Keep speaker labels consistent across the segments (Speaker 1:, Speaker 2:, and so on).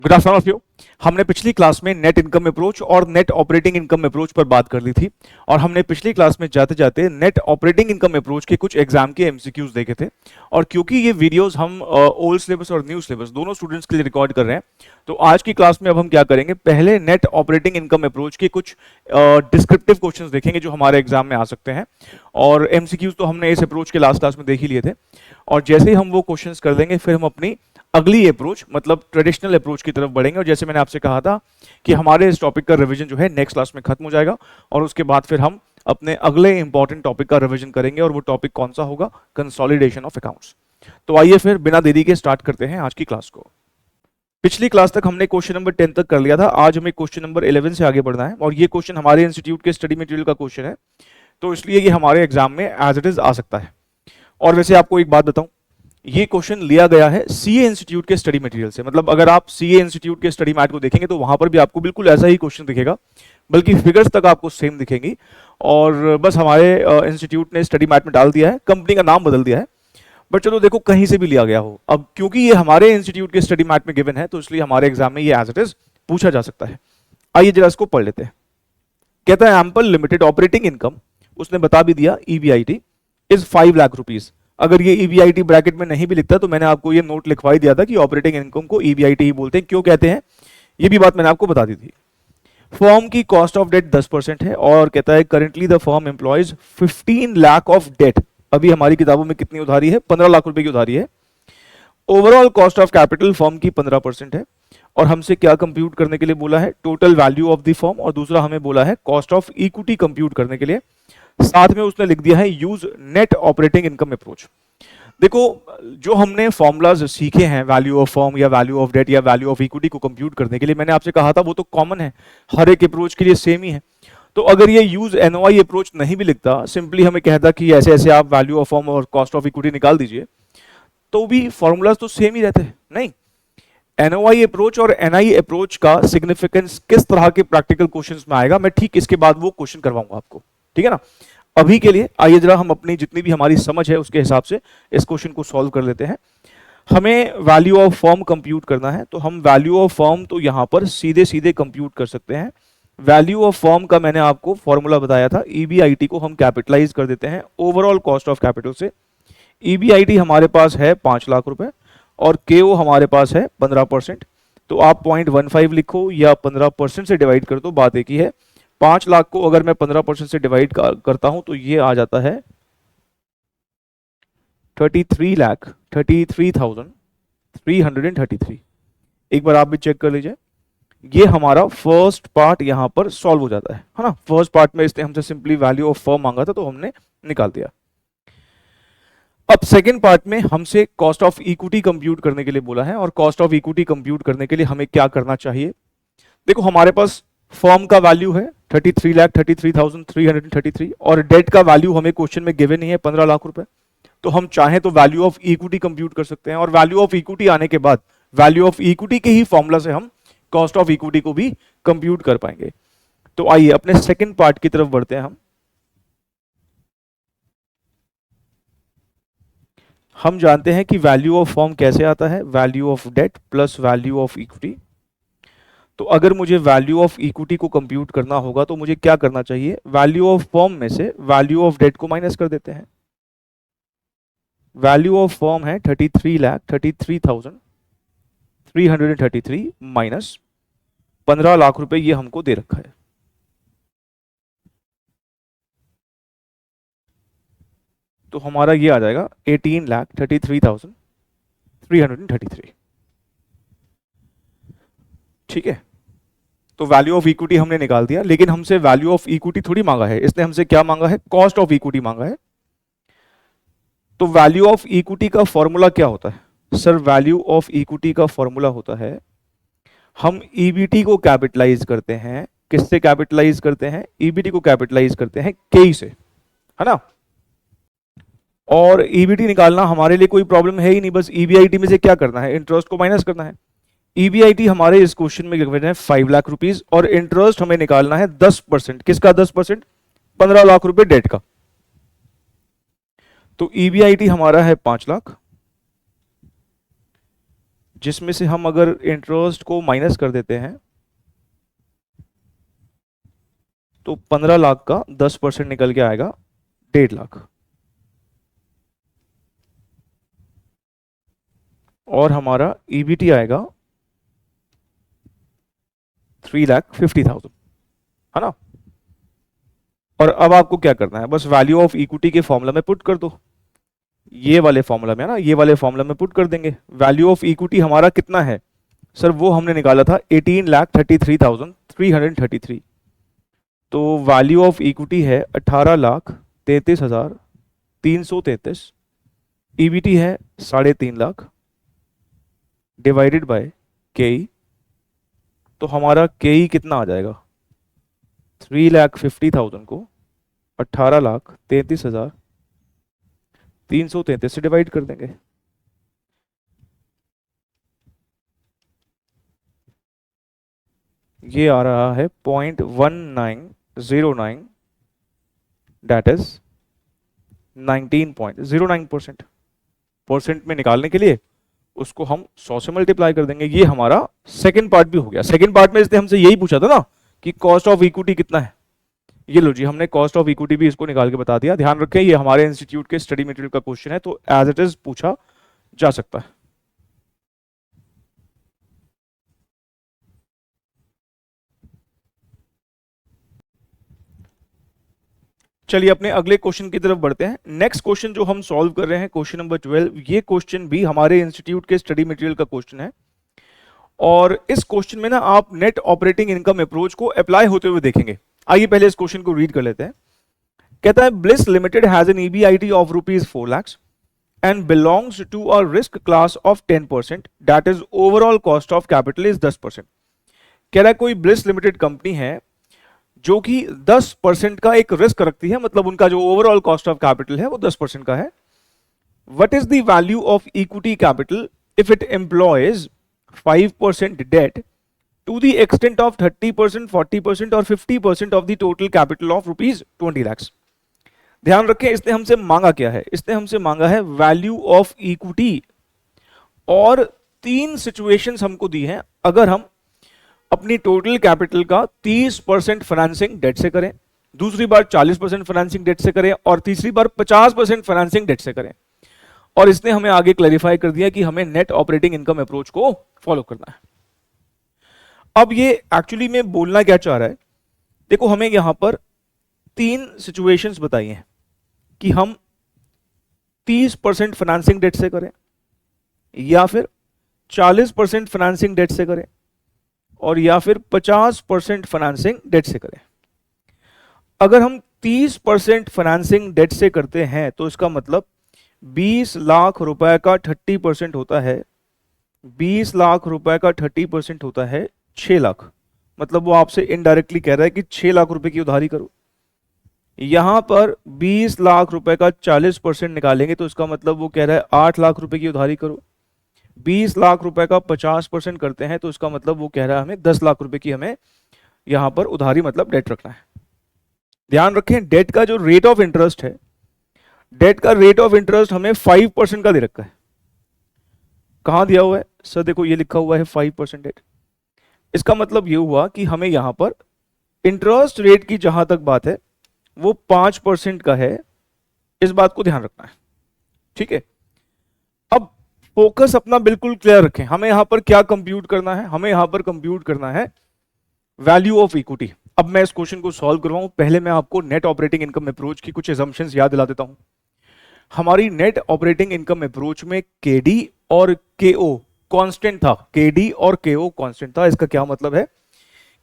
Speaker 1: Good afternoon of you. हमने पिछली class में नेट इनकम अप्रोच और नेट ऑपरेटिंग इनकम अप्रोच पर बात कर ली थी और हमने पिछली क्लास में जाते जाते नेट ऑपरेटिंग इनकम अप्रोच के कुछ एग्जाम के एमसीक्यूज देखे थे। और क्योंकि ये वीडियोस हम ओल्ड सिलेबस और न्यू सिलेबस दोनों स्टूडेंट्स के लिए रिकॉर्ड कर रहे हैं, तो आज की क्लास में अब हम क्या करेंगे, पहले नेट ऑपरेटिंग इनकम अप्रोच के कुछ डिस्क्रिप्टिव क्वेश्चंस देखेंगे जो हमारे एग्जाम में आ सकते हैं। और एमसीक्यूज तो हमने इस अप्रोच के लास्ट क्लास में देख ही लिए थे। और जैसे ही हम वो क्वेश्चंस कर देंगे फिर हम अपनी अगली अप्रोच मतलब ट्रेडिशनल अप्रोच की तरफ बढ़ेंगे। और जैसे मैंने आपसे कहा था कि हमारे इस टॉपिक का रिवीजन जो है नेक्स्ट क्लास में खत्म हो जाएगा और उसके बाद फिर हम अपने अगले इंपॉर्टेंट टॉपिक का रिवीजन करेंगे। और वो टॉपिक कौन सा होगा? Consolidation of accounts. तो आइए फिर बिना देरी के स्टार्ट करते हैं आज की क्लास को। पिछली क्लास तक हमने क्वेश्चन नंबर 10 तक कर लिया था, आज हमें क्वेश्चन नंबर 11 से आगे बढ़ना है। और ये क्वेश्चन हमारे इंस्टीट्यूट के स्टडी मटेरियल का क्वेश्चन है, तो इसलिए ये हमारे एग्जाम में एज इट इज आ सकता है। और वैसे आपको एक बात बताऊं, ये क्वेश्चन लिया गया है सीए इंस्टीट्यूट के स्टडी मटेरियल से। मतलब अगर आप सीए इंस्टीट्यूट के स्टडी मैट को देखेंगे तो वहां पर भी आपको बिल्कुल ऐसा ही क्वेश्चन दिखेगा, बल्कि फिगर्स तक आपको सेम दिखेंगी। और बस हमारे इंस्टीट्यूट ने स्टडी मैट में डाल दिया है, कंपनी का नाम बदल दिया है। बट चलो देखो, कहीं से भी लिया गया हो, अब क्योंकि ये हमारे इंस्टीट्यूट के स्टडी मैट में गिवन है तो इसलिए हमारे एग्जाम में ये एज इट इज पूछा जा सकता है। आइए जरा इसको पढ़ लेते हैं। कहता है एम्पल लिमिटेड ऑपरेटिंग इनकम, उसने बता भी दिया ईबीआईटी इज 5 लाख रुपीज। अगर ये ईबीआईटी ब्रैकेट में नहीं भी लिखता तो मैंने आपको ये नोट लिखवा ही दिया था कि ऑपरेटिंग इनकम को ईबीआईटी ही बोलते हैं। क्यों कहते हैं ये भी बात मैंने आपको बता दी थी। फर्म की कॉस्ट ऑफ डेट 10% है और कहता है currently the firm employs 15 lakh of debt. अभी हमारी किताबों में कितनी उधारी है? 15 लाख रुपए की उधारी है। Overall cost of capital firm की 15% है। और हमसे क्या कंप्यूट करने के लिए बोला है? Total value of the firm. और दूसरा हमें बोला है कॉस्ट ऑफ इक्विटी कंप्यूट करने के लिए। साथ में उसने लिख दिया है use net operating income approach. देखो, जो हमने फॉर्मूलाज सीखे हैं वैल्यू ऑफ फर्म या वैल्यू ऑफ डेट या वैल्यू ऑफ इक्विटी को कंप्यूट करने के लिए, मैंने आपसे कहा था वो तो कॉमन है, हर एक अप्रोच के लिए सेम ही है। तो अगर ये यूज एनओआई अप्रोच नहीं भी लिखता, सिंपली हमें कहता कि ऐसे ऐसे आप वैल्यू ऑफ फर्म और कॉस्ट ऑफ इक्विटी निकाल दीजिए, तो भी फॉर्मूलाज तो सेम ही रहते हैं। नहीं, एनओआई अप्रोच और एनआई अप्रोच का सिग्निफिकेंस किस तरह के प्रैक्टिकल क्वेश्चंस में आएगा, मैं ठीक इसके बाद वो क्वेश्चन करवाऊंगा आपको, ठीक है ना। अभी के लिए आइए जरा हम अपनी जितनी भी हमारी समझ है उसके हिसाब से इस क्वेश्चन को सॉल्व कर लेते हैं। हमें वैल्यू ऑफ फर्म कंप्यूट करना है, तो हम वैल्यू ऑफ फर्म तो यहां पर सीधे सीधे कंप्यूट कर सकते हैं। वैल्यू ऑफ फर्म का मैंने आपको फॉर्मूला बताया था, ईबीआईटी को हम कैपिटलाइज कर देते हैं ओवरऑल कॉस्ट ऑफ कैपिटल से। ईबीआईटी हमारे पास है 5 लाख रुपए और केओ हमारे पास है 15%। तो आप 0.15 लिखो या 15% से डिवाइड कर दो, बात एक ही है। 5 लाख को अगर मैं 15% से डिवाइड करता हूं तो ये आ जाता है 33,33,333। एक बार आप भी चेक कर लीजिए, ये हमारा फर्स्ट पार्ट यहां पर सॉल्व हो जाता है ना। फर्स्ट पार्ट में इसने हमसे सिंपली वैल्यू ऑफ फर्म मांगा था तो हमने निकाल दिया। अब सेकंड पार्ट में हमसे कॉस्ट ऑफ इक्विटी कंप्यूट करने के लिए बोला है। और कॉस्ट ऑफ इक्विटी कंप्यूट करने के लिए हमें क्या करना चाहिए? देखो, हमारे पास फर्म का वैल्यू है 33,33,333 और डेट का वैल्यू हमें क्वेश्चन में गिवन नहीं है 15 लाख रुपए। तो हम चाहें तो वैल्यू ऑफ इक्विटी कंप्यूट कर सकते हैं और वैल्यू ऑफ इक्विटी आने के बाद वैल्यू ऑफ इक्विटी के ही फॉर्मूला से हम कॉस्ट ऑफ इक्विटी को भी कंप्यूट कर पाएंगे। तो आइए अपने सेकंड पार्ट की तरफ बढ़ते हैं। हम जानते हैं कि वैल्यू ऑफ फर्म कैसे आता है? Value of debt plus value of equity. तो अगर मुझे वैल्यू ऑफ इक्विटी को कंप्यूट करना होगा तो मुझे क्या करना चाहिए? वैल्यू ऑफ फर्म में से वैल्यू ऑफ डेट को माइनस कर देते हैं। वैल्यू ऑफ फर्म है 33,33,333 माइनस 15 लाख रुपए, ये हमको दे रखा है। तो हमारा ये आ जाएगा 18,33,333। ठीक है, तो वैल्यू ऑफ इक्विटी हमने निकाल दिया, लेकिन हमसे वैल्यू ऑफ इक्विटी थोड़ी मांगा है, इसने हमसे क्या मांगा है? कॉस्ट ऑफ इक्विटी मांगा है। तो वैल्यू ऑफ इक्विटी का फॉर्मूला क्या होता है? सर, वैल्यू ऑफ इक्विटी का फॉर्मूला होता है, हम ईबीटी को कैपिटलाइज करते हैं। किससे कैपिटलाइज करते हैं? ईबीटी को कैपिटलाइज करते हैं के से, है ना। और ईबीटी निकालना हमारे लिए कोई प्रॉब्लम है ही नहीं, बस ईबीआईटी में से क्या करना है? इंटरेस्ट को माइनस करना है। ईबीआईटी हमारे इस क्वेश्चन में गिवन है 5 लाख रुपीज और इंटरेस्ट हमें निकालना है 10%। किसका 10%? 15 लाख रुपए डेट का। तो ईबीआईटी हमारा है 5 लाख जिसमें से हम अगर इंटरेस्ट को माइनस कर देते हैं तो 15 लाख का 10% निकल के आएगा 1.5 लाख, और हमारा ईबीटी आएगा 3,50,000, है ना। और अब आपको क्या करना है, बस वैल्यू ऑफ इक्विटी के फॉर्मूला में पुट कर दो, ये वाले फॉर्मूला में, है ना, ये वाले फॉर्मूला में पुट कर देंगे। वैल्यू ऑफ इक्विटी हमारा कितना है सर, वो हमने निकाला था 18,33,333। तो वैल्यू ऑफ इक्विटी है 18,33,333, ईबीटी है 3.5 लाख डिवाइडेड बाय केई, तो हमारा केई कितना आ जाएगा, 3,50,000 को 18,33,333 से डिवाइड कर देंगे। ये आ रहा है 0.1909, डेट इज 19.09%। परसेंट में निकालने के लिए उसको हम 100 से मल्टीप्लाई कर देंगे। ये हमारा सेकंड पार्ट भी हो गया। सेकंड पार्ट में इसने हमसे यही पूछा था ना कि कॉस्ट ऑफ इक्विटी कितना है। ये लो जी, हमने कॉस्ट ऑफ इक्विटी भी इसको निकाल के बता दिया। ध्यान रखें ये हमारे इंस्टीट्यूट के स्टडी मटेरियल का क्वेश्चन है, तो एज इट इज पूछा जा सकता है। चलिए अपने अगले क्वेश्चन की तरफ बढ़ते हैं। नेक्स्ट क्वेश्चन जो हम सॉल्व कर रहे हैं, क्वेश्चन नंबर 12, ये क्वेश्चन भी हमारे इंस्टीट्यूट के स्टडी मटेरियल का क्वेश्चन है, और इस क्वेश्चन में ना आप नेट ऑपरेटिंग इनकम अप्रोच को अप्लाई होते हुए देखेंगे। आइए पहले इस क्वेश्चन को रीड कर लेते हैं। कहता है bliss limited has an EBIT of ₹4 lakhs and belongs to a risk class of 10%, that is overall cost of capital is 10%। कह रहा है कोई ब्लिस लिमिटेड कंपनी है जो कि 10% का एक रिस्क रखती है, मतलब उनका जो ओवरऑल कॉस्ट ऑफ कैपिटल है वो 10% का है। What is the value of equity capital if it employs 5% debt to the extent of 30%, 40% और 50% of the total capital of ₹20 lakhs। ध्यान रखें इसने हमसे मांगा क्या है, इसने हमसे मांगा है वैल्यू ऑफ इक्विटी, और 3 सिचुएशंस हमको दी हैं। अगर हम अपनी टोटल कैपिटल का 30% फाइनेंसिंग डेट से करें, दूसरी बार 40% फाइनेंसिंग डेट से करें, और तीसरी बार 50% फाइनेंसिंग डेट से करें। और इसने हमें आगे क्लैरिफाई कर दिया कि हमें नेट ऑपरेटिंग इनकम अप्रोच को फॉलो करना है। अब ये एक्चुअली में बोलना क्या चाह रहा है, देखो हमें यहां पर 3 सिचुएशंस बताई हैं कि हम 30% फाइनेंसिंग डेट से करें, या फिर 40% फाइनेंसिंग डेट से करें, और या फिर 50% फाइनेंसिंग डेट से करें। अगर हम 30% फाइनेंसिंग डेट से करते हैं तो इसका मतलब 20 लाख रुपए का 30% होता है, 20 लाख रुपए का 30% होता है 6 लाख। मतलब वो आपसे इनडायरेक्टली कह रहा है कि 6 लाख रुपए की उधारी करो। यहां पर 20 लाख रुपए का 40% निकालेंगे तो इसका मतलब वो कह रहा है 8 लाख रुपए की उधारी करो। 20 लाख रुपए का 50% करते हैं तो इसका मतलब वो कह रहा है हमें 10 लाख रुपए की हमें यहां पर उधारी मतलब डेट रखना है। ध्यान रखें डेट का जो रेट ऑफ इंटरेस्ट है, डेट का रेट ऑफ इंटरेस्ट हमें 5% का दे रखा है। कहां दिया हुआ है सर, देखो ये लिखा हुआ है 5% डेट। इसका मतलब ये हुआ कि हमें यहां पर इंटरेस्ट रेट की जहां तक बात है वो 5% का है, इस बात को ध्यान रखना है, ठीक है। अब फोकस अपना बिल्कुल क्लियर रखें, हमें यहां पर क्या कंप्यूट करना है, हमें यहां पर कंप्यूट करना है वैल्यू ऑफ इक्विटी। अब मैं इस क्वेश्चन को सॉल्व करवाऊं, पहले मैं आपको नेट ऑपरेटिंग इनकम अप्रोच की कुछ एजम्पशंस याद दिला देता हूं। हमारी नेट ऑपरेटिंग इनकम अप्रोच में केडी और केओ कांस्टेंट था, केडी और केओ कांस्टेंट था। इसका क्या मतलब है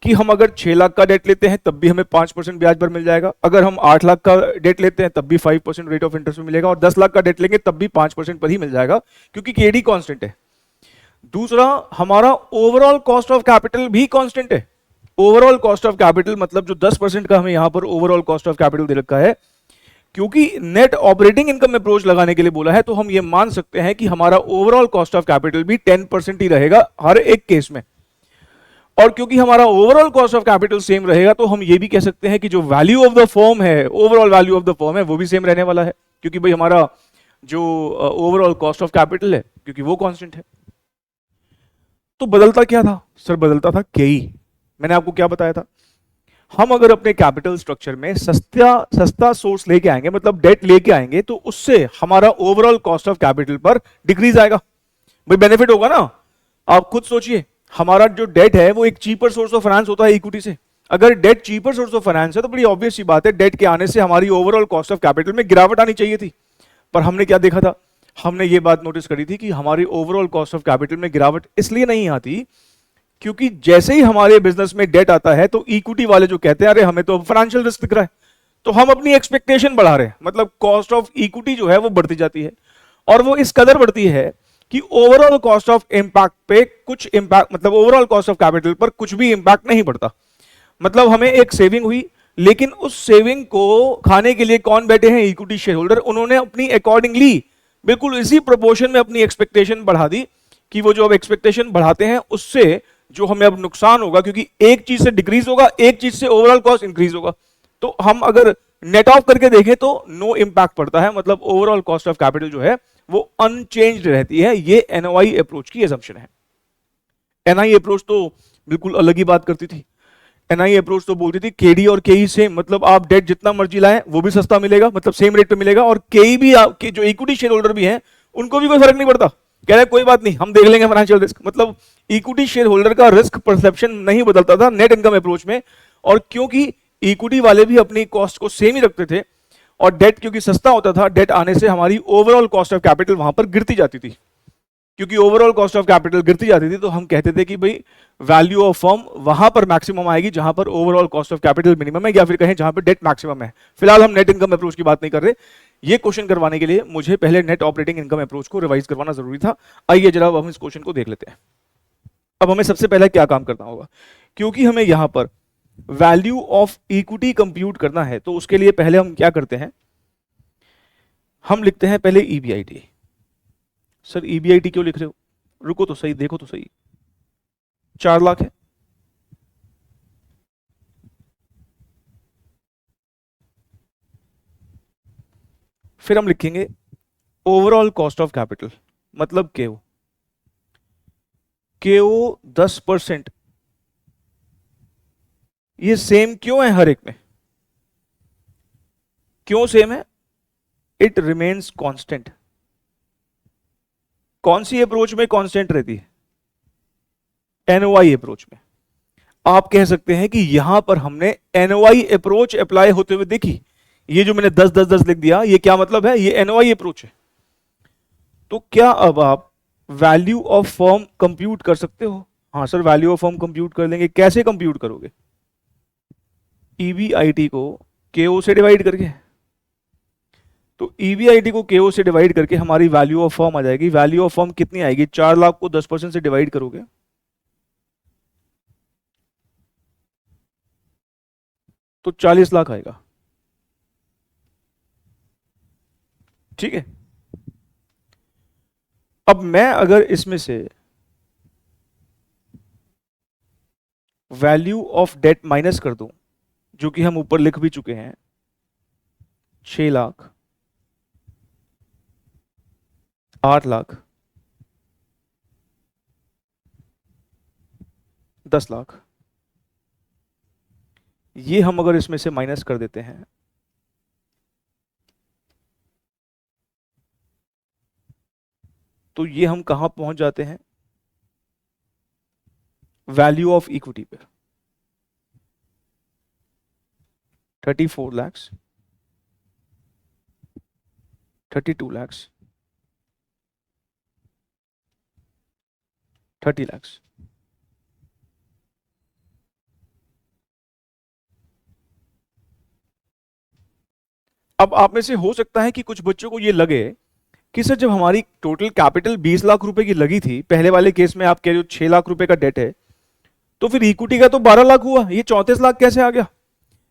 Speaker 1: कि हम अगर 6 लाख का डेट लेते हैं तब भी हमें 5% ब्याज पर मिल जाएगा, अगर हम 8 लाख का डेट लेते हैं तब भी 5% रेट ऑफ इंटरेस्ट में मिलेगा, और 10 लाख का डेट लेंगे तब भी 5% पर ही मिल जाएगा, क्योंकि केडी कांस्टेंट है। दूसरा, हमारा ओवरऑल कॉस्ट ऑफ कैपिटल भी कांस्टेंट है। ओवरऑल कॉस्ट ऑफ कैपिटल मतलब जो 10% का हमें यहां पर ओवरऑल कॉस्ट ऑफ कैपिटल दे रखा है, क्योंकि नेट ऑपरेटिंग इनकम अप्रोच लगाने के लिए बोला है, तो हम ये मान सकते हैं कि हमारा ओवरऑल कॉस्ट ऑफ कैपिटल भी 10% ही रहेगा हर एक केस में। और क्योंकि हमारा overall cost of capital same रहेगा, तो हम ये भी कह सकते हैं कि जो वैल्यू ऑफ द फर्म है, overall value of the firm है, वो भी सेम रहने वाला है, क्योंकि भाई हमारा जो ओवरऑल कॉस्ट ऑफ कैपिटल है, क्योंकि वो कांस्टेंट है। तो बदलता क्या था सर? बदलता था केई। मैंने आपको क्या बताया था? हम अगर अपने कैपिटल स्ट्रक्चर में सस्ता सस्ता सोर्स लेके आएंगे, मतलब डेट लेके आएंगे, तो उससे हमारा ओवरऑल कॉस्ट ऑफ कैपिटल पर डिक्रीज आएगा। भाई बेनिफिट होगा ना। आप खुद सोचिए, हमारा जो डेट है वो एक चीपर सोर्स ऑफ फाइनेंस होता है इक्विटी से। अगर debt cheaper source of finance है तो बड़ी ऑब्वियस सी बात है, डेट के आने से हमारी ओवरऑल कॉस्ट ऑफ कैपिटल में गिरावट आनी चाहिए थी। पर हमने क्या देखा था? हमने ये बात नोटिस करी थी कि हमारी ओवरऑल कॉस्ट ऑफ कैपिटल में गिरावट इसलिए नहीं आती क्योंकि जैसे ही हमारे बिजनेस में डेट आता है तो इक्विटी वाले जो कहते हैं अरे हमें तो फाइनेंशियल रिस्क दिख रहा है, तो हम अपनी एक्सपेक्टेशन बढ़ा रहे हैं, मतलब कॉस्ट ऑफ इक्विटी जो है वो बढ़ती जाती है। और वो इस कदर बढ़ती है कि ओवरऑल कॉस्ट ऑफ इंपैक्ट पे कुछ इंपैक्ट, मतलब ओवरऑल कॉस्ट ऑफ कैपिटल पर कुछ भी इंपैक्ट नहीं पड़ता। मतलब हमें एक सेविंग हुई, लेकिन उस सेविंग को खाने के लिए कौन बैठे हैं? Equity share holder. उन्होंने अपनी अकॉर्डिंगली बिल्कुल इसी प्रोपोर्शन में अपनी एक्सपेक्टेशन बढ़ा दी कि वो जो अब एक्सपेक्टेशन बढ़ाते हैं उससे जो हमें अब नुकसान होगा, क्योंकि एक चीज से डिक्रीज होगा, एक चीज से ओवरऑल कॉस्ट इंक्रीज होगा। तो हम अगर नेट ऑफ करके देखें तो नो इंपैक्ट पड़ता है, मतलब ओवरऑल कॉस्ट ऑफ कैपिटल जो है वो अनचेंज्ड रहती है। ये एनओआई अप्रोच की असम्पशन है। एनआई अप्रोच तो बिल्कुल अलग ही बात करती थी। एनआई अप्रोच तो बोलती थी केडी और केई सेम, मतलब आप डेट जितना मर्जी लाएं वो भी सस्ता मिलेगा, मतलब सेम रेट पे मिलेगा, और केई भी आपके जो इक्विटी शेयर होल्डर भी हैं उनको भी कोई फर्क नहीं पड़ता, कह रहे कोई बात नहीं हम देख लेंगे फाइनेंशियल रिस्क। मतलब इक्विटी शेयर होल्डर का रिस्क परसेप्शन नहीं बदलता था नेट इनकम अप्रोच में। और क्योंकि इक्विटी वाले भी अपनी कॉस्ट को सेम ही रखते थे और डेट क्योंकि सस्ता होता था, डेट आने से हमारी ओवरऑल कॉस्ट ऑफ कैपिटल वहां पर गिरती जाती थी। क्योंकि ओवरऑल कॉस्ट ऑफ कैपिटल गिरती जाती थी तो हम कहते थे कि भाई वैल्यू ऑफ फर्म वहां पर मैक्सिमम आएगी जहां पर overall cost of capital minimum है, या फिर कहें जहां पर डेट मैक्सिमम है। फिलहाल हम नेट इनकम अप्रोच की बात नहीं कर रहे। ये क्वेश्चन करवाने के लिए मुझे पहले नेट ऑपरेटिंग इनकम अप्रोच को रिवाइज करवाना जरूरी था। आइए जरा हम इस क्वेश्चन को देख लेते हैं। अब हमें सबसे पहले क्या काम करना होगा, क्योंकि हमें यहां पर वैल्यू ऑफ इक्विटी कंप्यूट करना है, तो उसके लिए पहले हम क्या करते हैं, हम लिखते हैं पहले ईबीआईटी। सर ईबीआईटी क्यों लिख रहे हो? रुको तो सही, देखो तो सही, 4 लाख है। फिर हम लिखेंगे ओवरऑल कॉस्ट ऑफ कैपिटल, मतलब केओ 10%। ये सेम क्यों है हर एक में? क्यों सेम है? It remains constant. कौन सी अप्रोच में कांस्टेंट रहती है? एनओआई अप्रोच में। आप कह सकते हैं कि यहां पर हमने एनओआई अप्रोच अप्लाई होते हुए देखी। ये जो मैंने 10-10-10 लिख दिया, ये क्या मतलब है? ये एनओआई अप्रोच है। तो क्या अब आप वैल्यू ऑफ फर्म कंप्यूट कर सकते हो? हाँ sir value of firm compute कर लेंगे। कैसे कंप्यूट करोगे? ईबीआईटी को केओ से डिवाइड करके। तो ईबीआईटी को केओ से डिवाइड करके हमारी वैल्यू ऑफ फर्म आ जाएगी। वैल्यू ऑफ फर्म कितनी आएगी? 4 लाख को 10% से डिवाइड करोगे तो 40 लाख आएगा। ठीक है। अब मैं अगर इसमें से वैल्यू ऑफ डेट माइनस कर दूं, जो कि हम ऊपर लिख भी चुके हैं, 6 लाख, 8 लाख, 10 लाख, ये हम अगर इसमें से माइनस कर देते हैं तो ये हम कहां पहुंच जाते हैं? वैल्यू ऑफ इक्विटी पे 34 lakhs, 32 lakhs, 30 lakhs। अब आप में से हो सकता है कि कुछ बच्चों को ये लगे कि सर जब हमारी टोटल कैपिटल 20 लाख रुपए की लगी थी, पहले वाले केस में आप कह रहे हो 6 लाख रुपए का डेट है, तो फिर इक्विटी का तो 12 लाख हुआ, ये 34 लाख कैसे आ गया?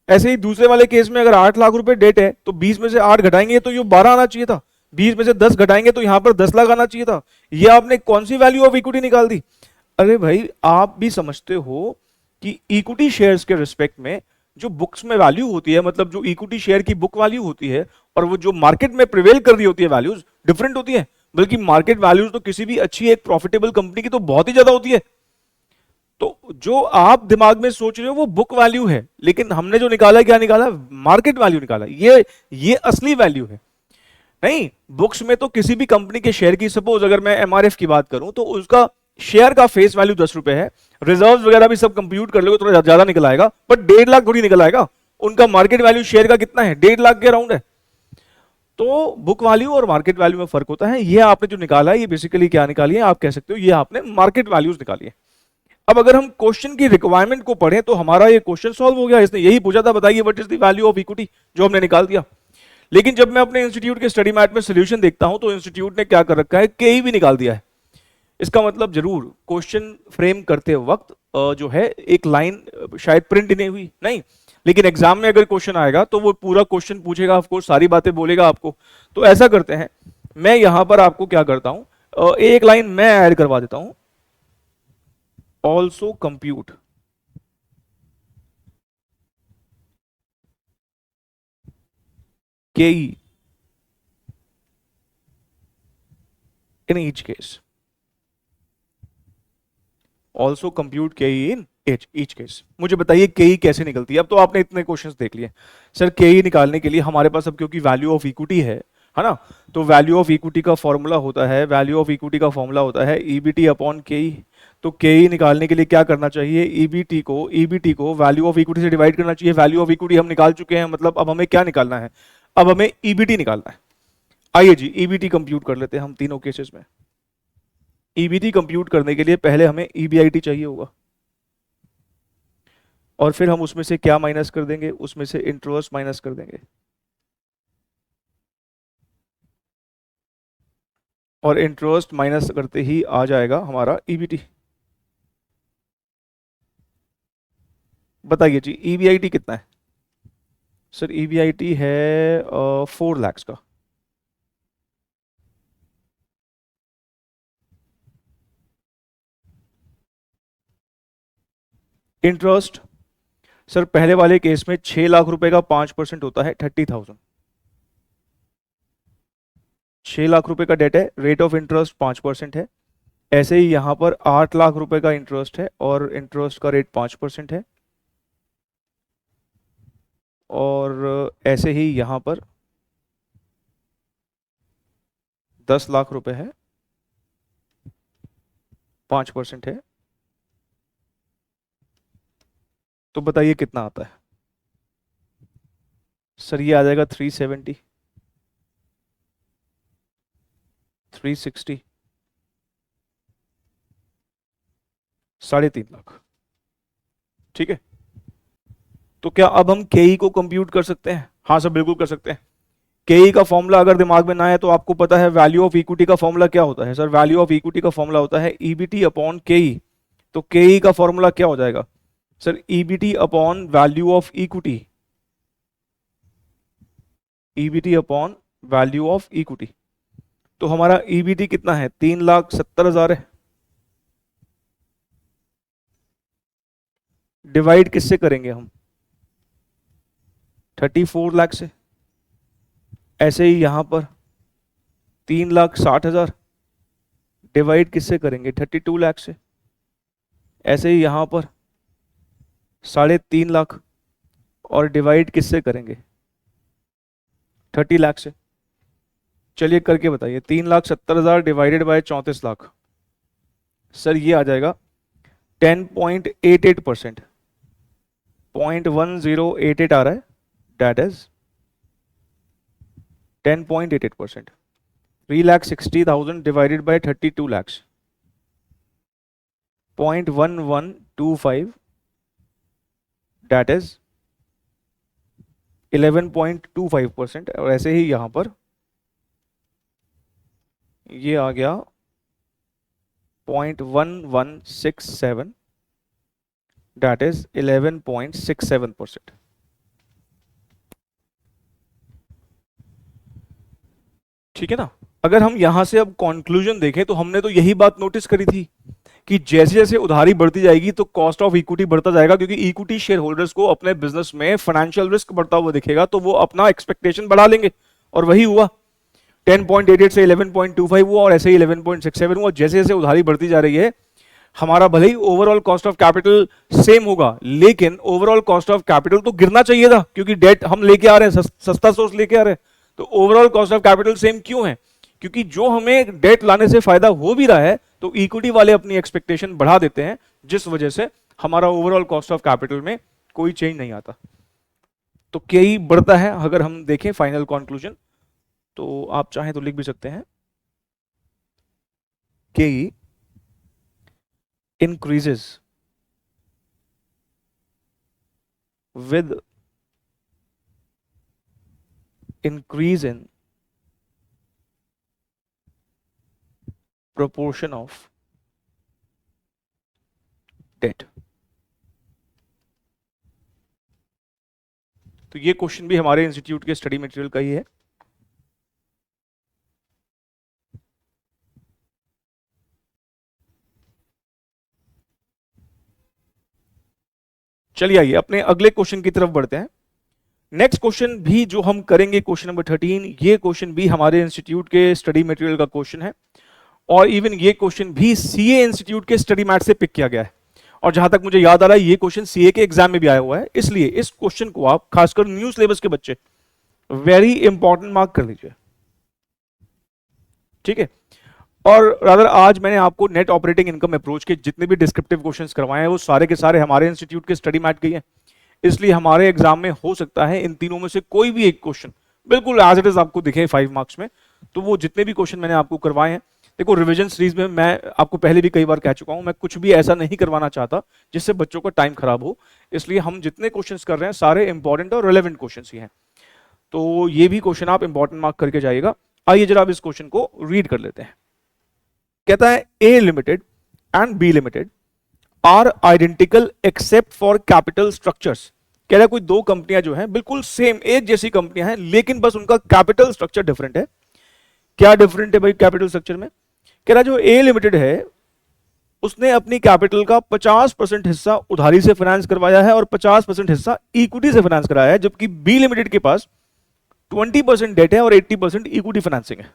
Speaker 1: ऐसे ही दूसरे वाले केस में अगर 8 लाख रुपए डेट है तो 20 में से 8 घटाएंगे तो ये 12 आना चाहिए था, 20 में से 10 घटाएंगे तो यहां पर 10 लाख आना चाहिए था। ये आपने कौन सी वैल्यू ऑफ इक्विटी निकाल दी? अरे भाई आप भी समझते हो कि इक्विटी शेयर्स के रिस्पेक्ट में जो बुक्स में वैल्यू होती है, मतलब जो इक्विटी शेयर की बुक वैल्यू होती है और वो जो मार्केट में प्रिवेल कर रही होती है वैल्यूज डिफरेंट होती है। बल्कि मार्केट वैल्यूज तो किसी भी अच्छी एक प्रॉफिटेबल कंपनी की तो बहुत ही ज्यादा होती है। तो जो आप दिमाग में सोच रहे हो वो बुक वैल्यू है, लेकिन हमने जो निकाला क्या निकाला, मार्केट वैल्यू निकाला। ये असली वैल्यू है। नहीं, बुक्स में तो किसी भी कंपनी के शेयर की, सपोज अगर मैं एमआरएफ की बात करूं तो उसका शेयर का फेस वैल्यू 10 रुपए है, रिजर्व वगैरह भी सब कंप्यूट कर लोगे थोड़ा ज्यादा निकल आएगा, बट 1.5 लाख थोड़ी निकल आएगा। उनका मार्केट वैल्यू शेयर का कितना है, 1.5 लाख के अराउंड है। तो बुक वैल्यू और मार्केट वैल्यू में फर्क होता है। ये आपने जो निकाला है ये बेसिकली क्या निकाली है, आप कह सकते हो ये आपने मार्केट वैल्यूज निकाली है। अब अगर हम क्वेश्चन की रिक्वायरमेंट को पढ़ें तो हमारा ये क्वेश्चन सॉल्व हो गया। इसने यही पूछा था, बताइए what is the value of equity, जो हमने निकाल दिया। लेकिन जब मैं अपने इंस्टीट्यूट के स्टडी मैट में सोल्यूशन देखता हूं तो इंस्टीट्यूट ने क्या कर रखा है, के भी निकाल दिया है। इसका मतलब जरूर क्वेश्चन फ्रेम करते वक्त जो है एक लाइन शायद प्रिंट नहीं हुई, नहीं, लेकिन एग्जाम में अगर क्वेश्चन आएगा तो वो पूरा क्वेश्चन पूछेगा, ऑफ कोर्स सारी बातें बोलेगा आपको। तो ऐसा करते हैं, मैं यहां पर आपको क्या करता हूं, एक लाइन मैं ऐड करवा देता हूं, also compute KE in each case, also compute KE in each case। मुझे बताइए KE कैसे निकलती है। अब तो आपने इतने क्वेश्चंस देख लिए सर, KE निकालने के लिए हमारे पास अब क्योंकि वैल्यू ऑफ इक्विटी है ना, तो वैल्यू ऑफ इक्विटी का फॉर्मूला होता है, वैल्यू ऑफ इक्विटी का फॉर्मूला होता है EBT अपॉन KE। तो KE निकालने के लिए क्या करना चाहिए, EBT को वैल्यू ऑफ इक्विटी से डिवाइड करना चाहिए। वैल्यू ऑफ इक्विटी हम निकाल चुके हैं, मतलब अब हमें क्या निकालना है, अब हमें EBT निकालना है। आइए जी EBT कंप्यूट कर लेते हैं हम तीनों केसेस में। EBT कंप्यूट करने के लिए पहले हमें EBIT चाहिए होगा, और फिर हम उसमें से क्या माइनस कर देंगे, उसमें से इंटरेस्ट माइनस कर देंगे, और इंटरेस्ट माइनस करते ही आ जाएगा हमारा EBT। बताइए जी EBIT कितना है। सर EBIT है 4 लाख का। इंटरेस्ट सर पहले वाले केस में 6 लाख रुपए का 5% होता है 30,000। 6 लाख रुपए का डेट है, रेट ऑफ इंटरेस्ट 5% है। ऐसे ही यहां पर 8 लाख रुपए का इंटरेस्ट है और इंटरेस्ट का रेट 5% है। और ऐसे ही यहां पर 10 लाख रुपए है, 5% है। तो बताइए कितना आता है। सर ये आ जाएगा 370, 360, 3.5 लाख। ठीक है, तो क्या अब हम KE को कंप्यूट कर सकते हैं। हाँ सर बिल्कुल कर सकते हैं। KE का फॉर्मूला अगर दिमाग में ना है तो आपको पता है वैल्यू ऑफ इक्विटी का फॉर्मूला क्या होता है। सर वैल्यू ऑफ इक्विटी का फॉर्मूला होता है EBT अपॉन KE। तो KE का फॉर्मूला क्या हो जाएगा sir, EBT upon value of equity, EBT upon value of equity. तो हमारा EBT कितना है, 3,70,000 है। डिवाइड किससे करेंगे हम, 34 लाख से। ऐसे ही यहां पर 3,60,000 डिवाइड किससे करेंगे, 32 लाख से। ऐसे ही यहां पर 3.5 लाख और डिवाइड किससे करेंगे, 30 लाख से। चलिए करके बताइए, 3,70,000 डिवाइडेड बाय 34 लाख। सर ये आ जाएगा 10.88%, 0.1088 आ रहा है, that is 10.88%। 3,60,000 divided by 32 lakhs, 0.1125, that is 11.25%। और ऐसे ही यहां पर ये आ गया 0.1167, दैट इज 11.67%। ठीक है ना। अगर हम यहां से अब कंक्लूजन देखें तो हमने तो यही बात नोटिस करी थी कि जैसे जैसे उधारी बढ़ती जाएगी तो कॉस्ट ऑफ इक्विटी बढ़ता जाएगा, क्योंकि इक्विटी शेयर होल्डर्स को अपने बिजनेस में फाइनेंशियल रिस्क बढ़ता हुआ दिखेगा तो वो अपना एक्सपेक्टेशन बढ़ा लेंगे, और वही हुआ। 10.88 से 11.25 हुआ और ऐसे ही 11.67 हुआ। जैसे जैसे उधारी बढ़ती जा रही है हमारा भले ही overall cost of capital same होगा, लेकिन ओवरऑल कॉस्ट ऑफ कैपिटल तो गिरना चाहिए था, क्योंकि डेट हम लेके आ रहे हैं, सस्ता सोर्स लेके आ रहे हैं। तो overall cost of capital same क्यों है? क्योंकि जो हमें डेट लाने से फायदा हो भी रहा है, तो इक्विटी वाले अपनी एक्सपेक्टेशन बढ़ा देते हैं, जिस वजह से हमारा ओवरऑल कॉस्ट ऑफ कैपिटल में कोई चेंज नहीं आता। तो के बढ़ता है। अगर हम देखें फाइनल कंक्लूजन, तो आप चाहें तो लिख भी सकते हैं, के increases with increase in proportion of debt। तो ये क्वेश्चन भी हमारे इंस्टीट्यूट के स्टडी मटेरियल का ही है। चलिए आइए अपने अगले क्वेश्चन की तरफ बढ़ते हैं। नेक्स्ट क्वेश्चन भी जो हम करेंगे, क्वेश्चन नंबर 13, ये क्वेश्चन भी हमारे इंस्टीट्यूट के स्टडी मटेरियल का क्वेश्चन है, और इवन ये क्वेश्चन भी सीए इंस्टीट्यूट के स्टडी मैट से पिक किया गया है। और जहां तक मुझे याद आ रहा है, ये क्वेश्चन सीए के एग्जाम में भी आया हुआ है, इसलिए इस क्वेश्चन को आप खासकर न्यू सिलेबस के बच्चे वेरी इंपॉर्टेंट मार्क कर लीजिए, ठीक है। और रादर आज मैंने आपको नेट ऑपरेटिंग इनकम अप्रोच के जितने भी डिस्क्रिप्टिव क्वेश्चंस करवाए हैं, वो सारे के सारे हमारे इंस्टीट्यूट के स्टडी मैट के हैं, इसलिए हमारे एग्जाम में हो सकता है इन तीनों में से कोई भी एक क्वेश्चन बिल्कुल एज इट इज आपको दिखे 5 मार्क्स में। तो वो जितने भी क्वेश्चन मैंने आपको करवाए हैं, देखो रिवीजन सीरीज में मैं आपको पहले भी कई बार कह चुका हूं, मैं कुछ भी ऐसा नहीं करवाना चाहता जिससे बच्चों का टाइम खराब हो, इसलिए हम जितने क्वेश्चंस कर रहे हैं सारे इंपॉर्टेंट और रिलेवेंट क्वेश्चंस ही हैं। तो ये भी क्वेश्चन आप इंपॉर्टेंट मार्क करके जाइएगा। आइए जरा आप इस क्वेश्चन को रीड कर लेते हैं। कहता है A limited and B limited are identical except for capital structures. कह रहा है कोई दो कंपनियां जो हैं बिल्कुल सेम एक जैसी कंपनियां हैं, लेकिन बस उनका कैपिटल स्ट्रक्चर डिफरेंट है। क्या डिफरेंट है भाई कैपिटल स्ट्रक्चर में? कह रहा जो ए लिमिटेड है उसने अपनी कैपिटल का 50% हिस्सा उधारी से फाइनेंस करवाया है और 50% हिस्सा इक्विटी से फाइनेंस कराया है, जबकि बी लिमिटेड के पास 20% डेट है और 80% इक्विटी फाइनेंसिंग है।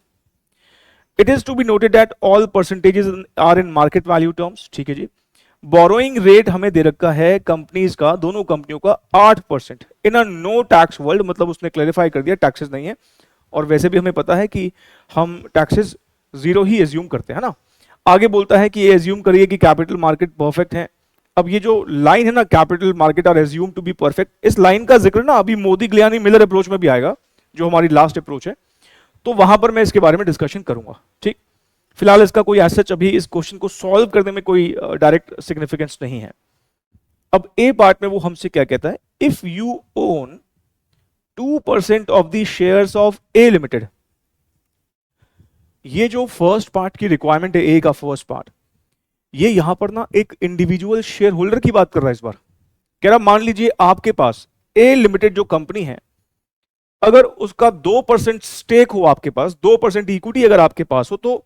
Speaker 1: It is to be noted that all percentages are in market value terms. ठीक है जी। बोरोइंग रेट हमें दे रखा है कंपनीज का, दोनों कंपनियों का 8% इन अ नो टैक्स वर्ल्ड, मतलब उसने क्लैरिफाई कर दिया टैक्सेस नहीं है, और वैसे भी हमें पता है कि हम टैक्सेस जीरो ही एज्यूम करते हैं ना। आगे बोलता है कि ये एज्यूम करिए कि कैपिटल मार्केट परफेक्ट है। अब ये जो लाइन है ना, capital market are assume to be perfect, इस लाइन का जिक्र ना अभी मोदी गिलानी मिलर अप्रोच में भी आएगा, जो हमारी लास्ट अप्रोच है, तो वहां पर मैं इसके बारे में डिस्कशन करूंगा। ठीक, फिलहाल इसका कोई एज सच अभी इस क्वेश्चन को सॉल्व करने में कोई डायरेक्ट सिग्निफिकेंस नहीं है। अब ए पार्ट में वो हमसे क्या कहता है, if you own 2% of the shares of A limited. ये जो फर्स्ट पार्ट की रिक्वायरमेंट है, ए का फर्स्ट पार्ट, ये यहां पर ना एक इंडिविजुअल शेयर होल्डर की बात कर रहा है इस बार। कह रहा मान लीजिए आपके पास ए लिमिटेड जो कंपनी है, अगर उसका 2% स्टेक हो आपके पास, 2% इक्विटी अगर आपके पास हो, तो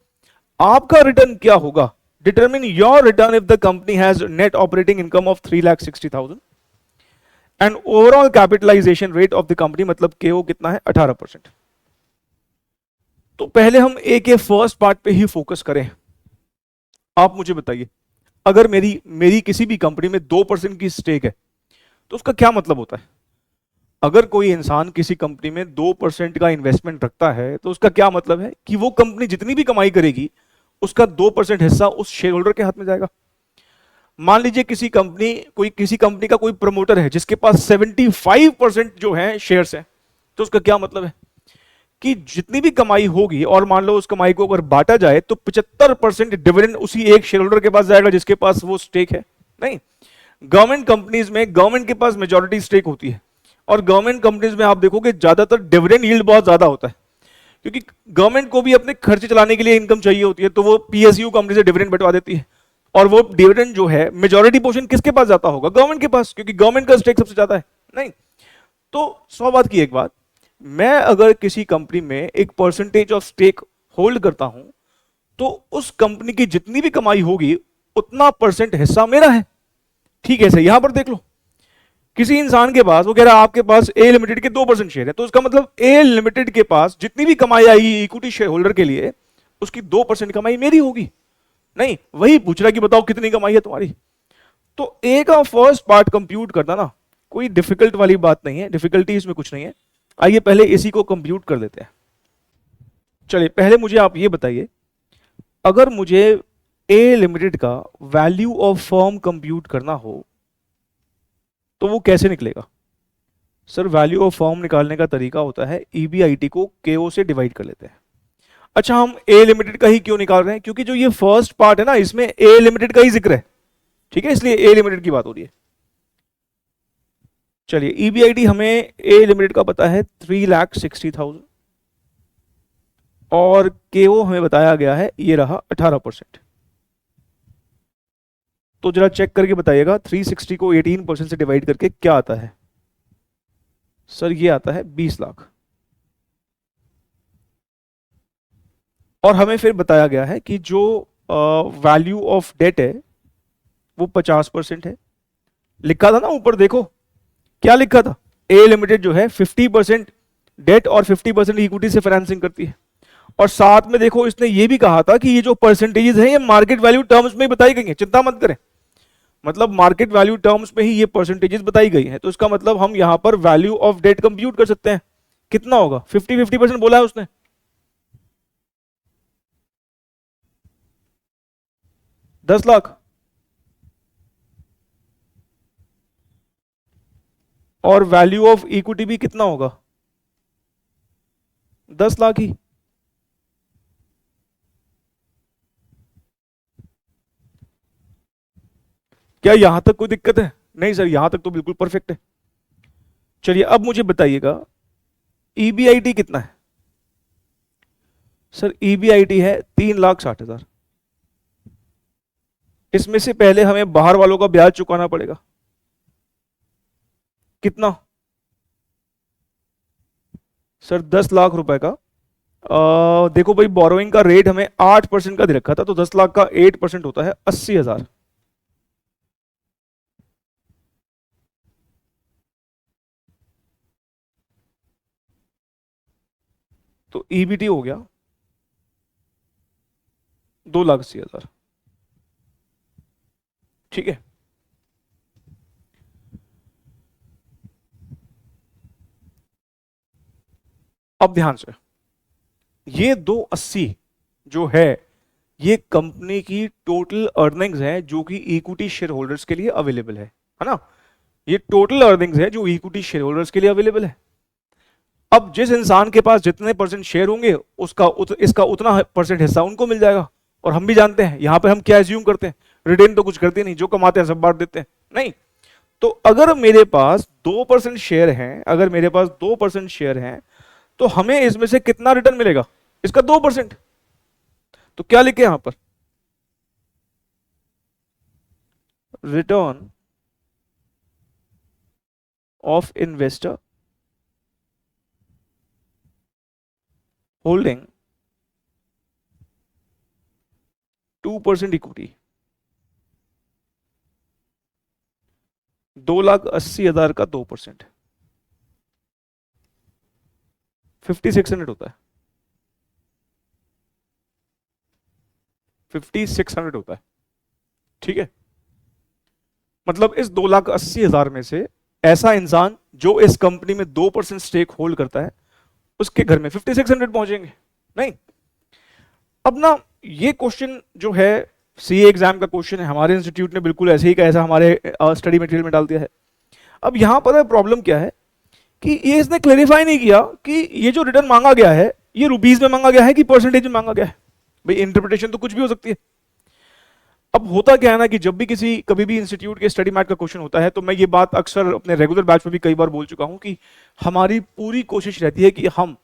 Speaker 1: आपका रिटर्न क्या होगा? Determine your return if the company has net operating income of 3,60,000 and overall capitalisation rate of the company, मतलब केओ कितना है 18%। तो पहले हम ए के फर्स्ट पार्ट पे ही फोकस करें। आप मुझे बताइए, अगर मेरी किसी भी कंपनी में 2% की स्टेक है तो उसका क्या मतलब होता है? अगर कोई इंसान किसी कंपनी में 2% का इन्वेस्टमेंट रखता है तो उसका क्या मतलब है कि वो कंपनी जितनी भी कमाई करेगी उसका 2% हिस्सा उस शेयर होल्डर के हाथ में जाएगा। मान लीजिए किसी कंपनी का कोई प्रमोटर है जिसके पास 75% जो है शेयर्स हैं, तो उसका क्या मतलब है कि जितनी भी कमाई होगी, और मान लो उस कमाई को अगर बांटा जाए तो 75% डिविडेंड उसी एक शेयर होल्डर के पास जाएगा जिसके पास वो स्टेक है। नहीं, गवर्नमेंट कंपनीज में गवर्नमेंट के पास मेजॉरिटी स्टेक होती है, और गवर्नमेंट कंपनीज में आप देखोगे ज्यादातर डिविडेंड यील्ड बहुत ज्यादा होता है, क्योंकि गवर्नमेंट को भी अपने खर्चे चलाने के लिए इनकम चाहिए होती है, तो वो पीएसयू कंपनी से डिविडेंड बंटवा देती है, और वो डिविडेंड जो है मेजॉरिटी पोर्शन किसके पास जाता होगा? गवर्नमेंट के पास, क्योंकि गवर्नमेंट का स्टेक सबसे ज्यादा है। नहीं, तो 100 बात की एक बात, मैं अगर किसी कंपनी में एक परसेंटेज ऑफ स्टेक होल्ड करता हूं तो उस कंपनी की जितनी भी कमाई होगी उतना परसेंट हिस्सा मेरा है। ठीक है, सही। यहां पर देख लो, किसी इंसान के पास, वो कह रहा है आपके पास ए लिमिटेड के 2% शेयर है, तो उसका मतलब ए लिमिटेड के पास जितनी भी कमाई आएगी इक्विटी शेयर होल्डर के लिए, उसकी 2% कमाई मेरी होगी। नहीं, वही पूछ रहा कि बताओ कितनी कमाई है तुम्हारी। तो ए का फर्स्ट पार्ट कंप्यूट करना ना कोई डिफिकल्ट वाली बात नहीं है, डिफिकल्टी इसमें कुछ नहीं है। आइए पहले इसी को कंप्यूट कर लेते हैं। चलिए पहले मुझे आप ये बताइए, अगर मुझे ए लिमिटेड का वैल्यू ऑफ फर्म कंप्यूट करना हो तो वो कैसे निकलेगा? सर वैल्यू ऑफ फर्म निकालने का तरीका होता है ईबीआईटी को केओ से डिवाइड कर लेते हैं। अच्छा हम ए लिमिटेड का ही क्यों निकाल रहे हैं? क्योंकि जो ये फर्स्ट पार्ट है ना इसमें ए लिमिटेड का ही जिक्र है, ठीक है, इसलिए ए लिमिटेड की बात हो रही है। चलिए ईबीआईटी हमें ए लिमिटेड का पता है 3,60,000 और केओ हमें बताया गया है ये रहा 18%। तो जरा चेक करके बताइएगा 360 को 18% से डिवाइड करके क्या आता है? सर ये आता है 20 लाख। और हमें फिर बताया गया है कि जो वैल्यू ऑफ डेट है वो 50% है। लिखा था ना ऊपर, देखो क्या लिखा था, ए लिमिटेड जो है 50% डेट और 50% इक्विटी से फाइनेंसिंग करती है। और साथ में देखो इसने ये भी कहा था कि ये जो परसेंटेजेस हैं ये मार्केट वैल्यू टर्म्स में बताई गई हैं, चिंता मत करें, मतलब मार्केट वैल्यू टर्म्स में ही ये परसेंटेजेस बताई गई हैं। तो इसका मतलब हम यहां पर वैल्यू ऑफ डेट कंप्यूट कर सकते हैं। कितना होगा? 50% बोला है उसने, ₹10 लाख। और वैल्यू ऑफ इक्विटी भी कितना होगा? 10 लाख ही। क्या यहां तक कोई दिक्कत है? नहीं सर यहां तक तो बिल्कुल परफेक्ट है। चलिए अब मुझे बताइएगा ईबीआईटी कितना है? सर ईबीआईटी है 3,60,000। इसमें से पहले हमें बाहर वालों का ब्याज चुकाना पड़ेगा। कितना? सर 10 लाख रुपए का। देखो भाई बोरोइंग का रेट हमें 8% का दे रखा था, तो 10 लाख का 8% होता है 80,000। तो ईबीटी हो गया 2,80,000। ठीक है, अब ध्यान से, ये 280 जो है ये कंपनी की टोटल अर्निंग्स है जो कि इक्विटी शेयर होल्डर्स के लिए अवेलेबल है ना? ये टोटल अर्निंग्स है जो इक्विटी शेयर होल्डर्स के लिए अवेलेबल है। अब जिस इंसान के पास जितने परसेंट शेयर होंगे उसका इसका उतना परसेंट हिस्सा उनको मिल जाएगा। और हम भी जानते हैं यहां पे हम क्या एज्यूम करते हैं, रिटेन तो कुछ करते नहीं, जो कमाते हैं सब बांट देते हैं, नहीं। तो अगर मेरे पास 2% शेयर हैं, अगर मेरे पास 2% शेयर हैं तो हमें इसमें से कितना रिटर्न मिलेगा? इसका 2%। तो क्या लिखे यहां पर? Return of investor holding 2% equity, 2,80,000 का 2% 5,600 होता है, 5,600 होता है। ठीक है, मतलब इस 2,80,000 में से ऐसा इंसान जो इस कंपनी में 2% स्टेक होल्ड करता है उसके घर में 5,600 पहुंचेंगे, नहीं। अब ना ये क्वेश्चन जो है सीए एग्जाम का क्वेश्चन है, हमारे इंस्टीट्यूट ने बिल्कुल ऐसे ही का ऐसा हमारे स्टडी मटेरियल में डाल दिया है। अब यहां पर प्रॉब्लम क्या है कि ये इसने क्लेरिफाई नहीं किया कि ये जो रिटर्न मांगा गया है ये रुपीस में मांगा गया है कि परसेंटेज में मांगा गया है। भाई इंटरप्रिटेशन तो कुछ भी हो सकती है। अब होता क्या है ना कि जब भी कभी भी इंस्टीट्यूट के स्टडी मैट का क्वेश्चन होता है तो मैं ये बात अक्सर अपने रेगुलर बैच में भी कई बार बोल चुका हूं कि हमारी पूरी कोशिश रहती है कि हम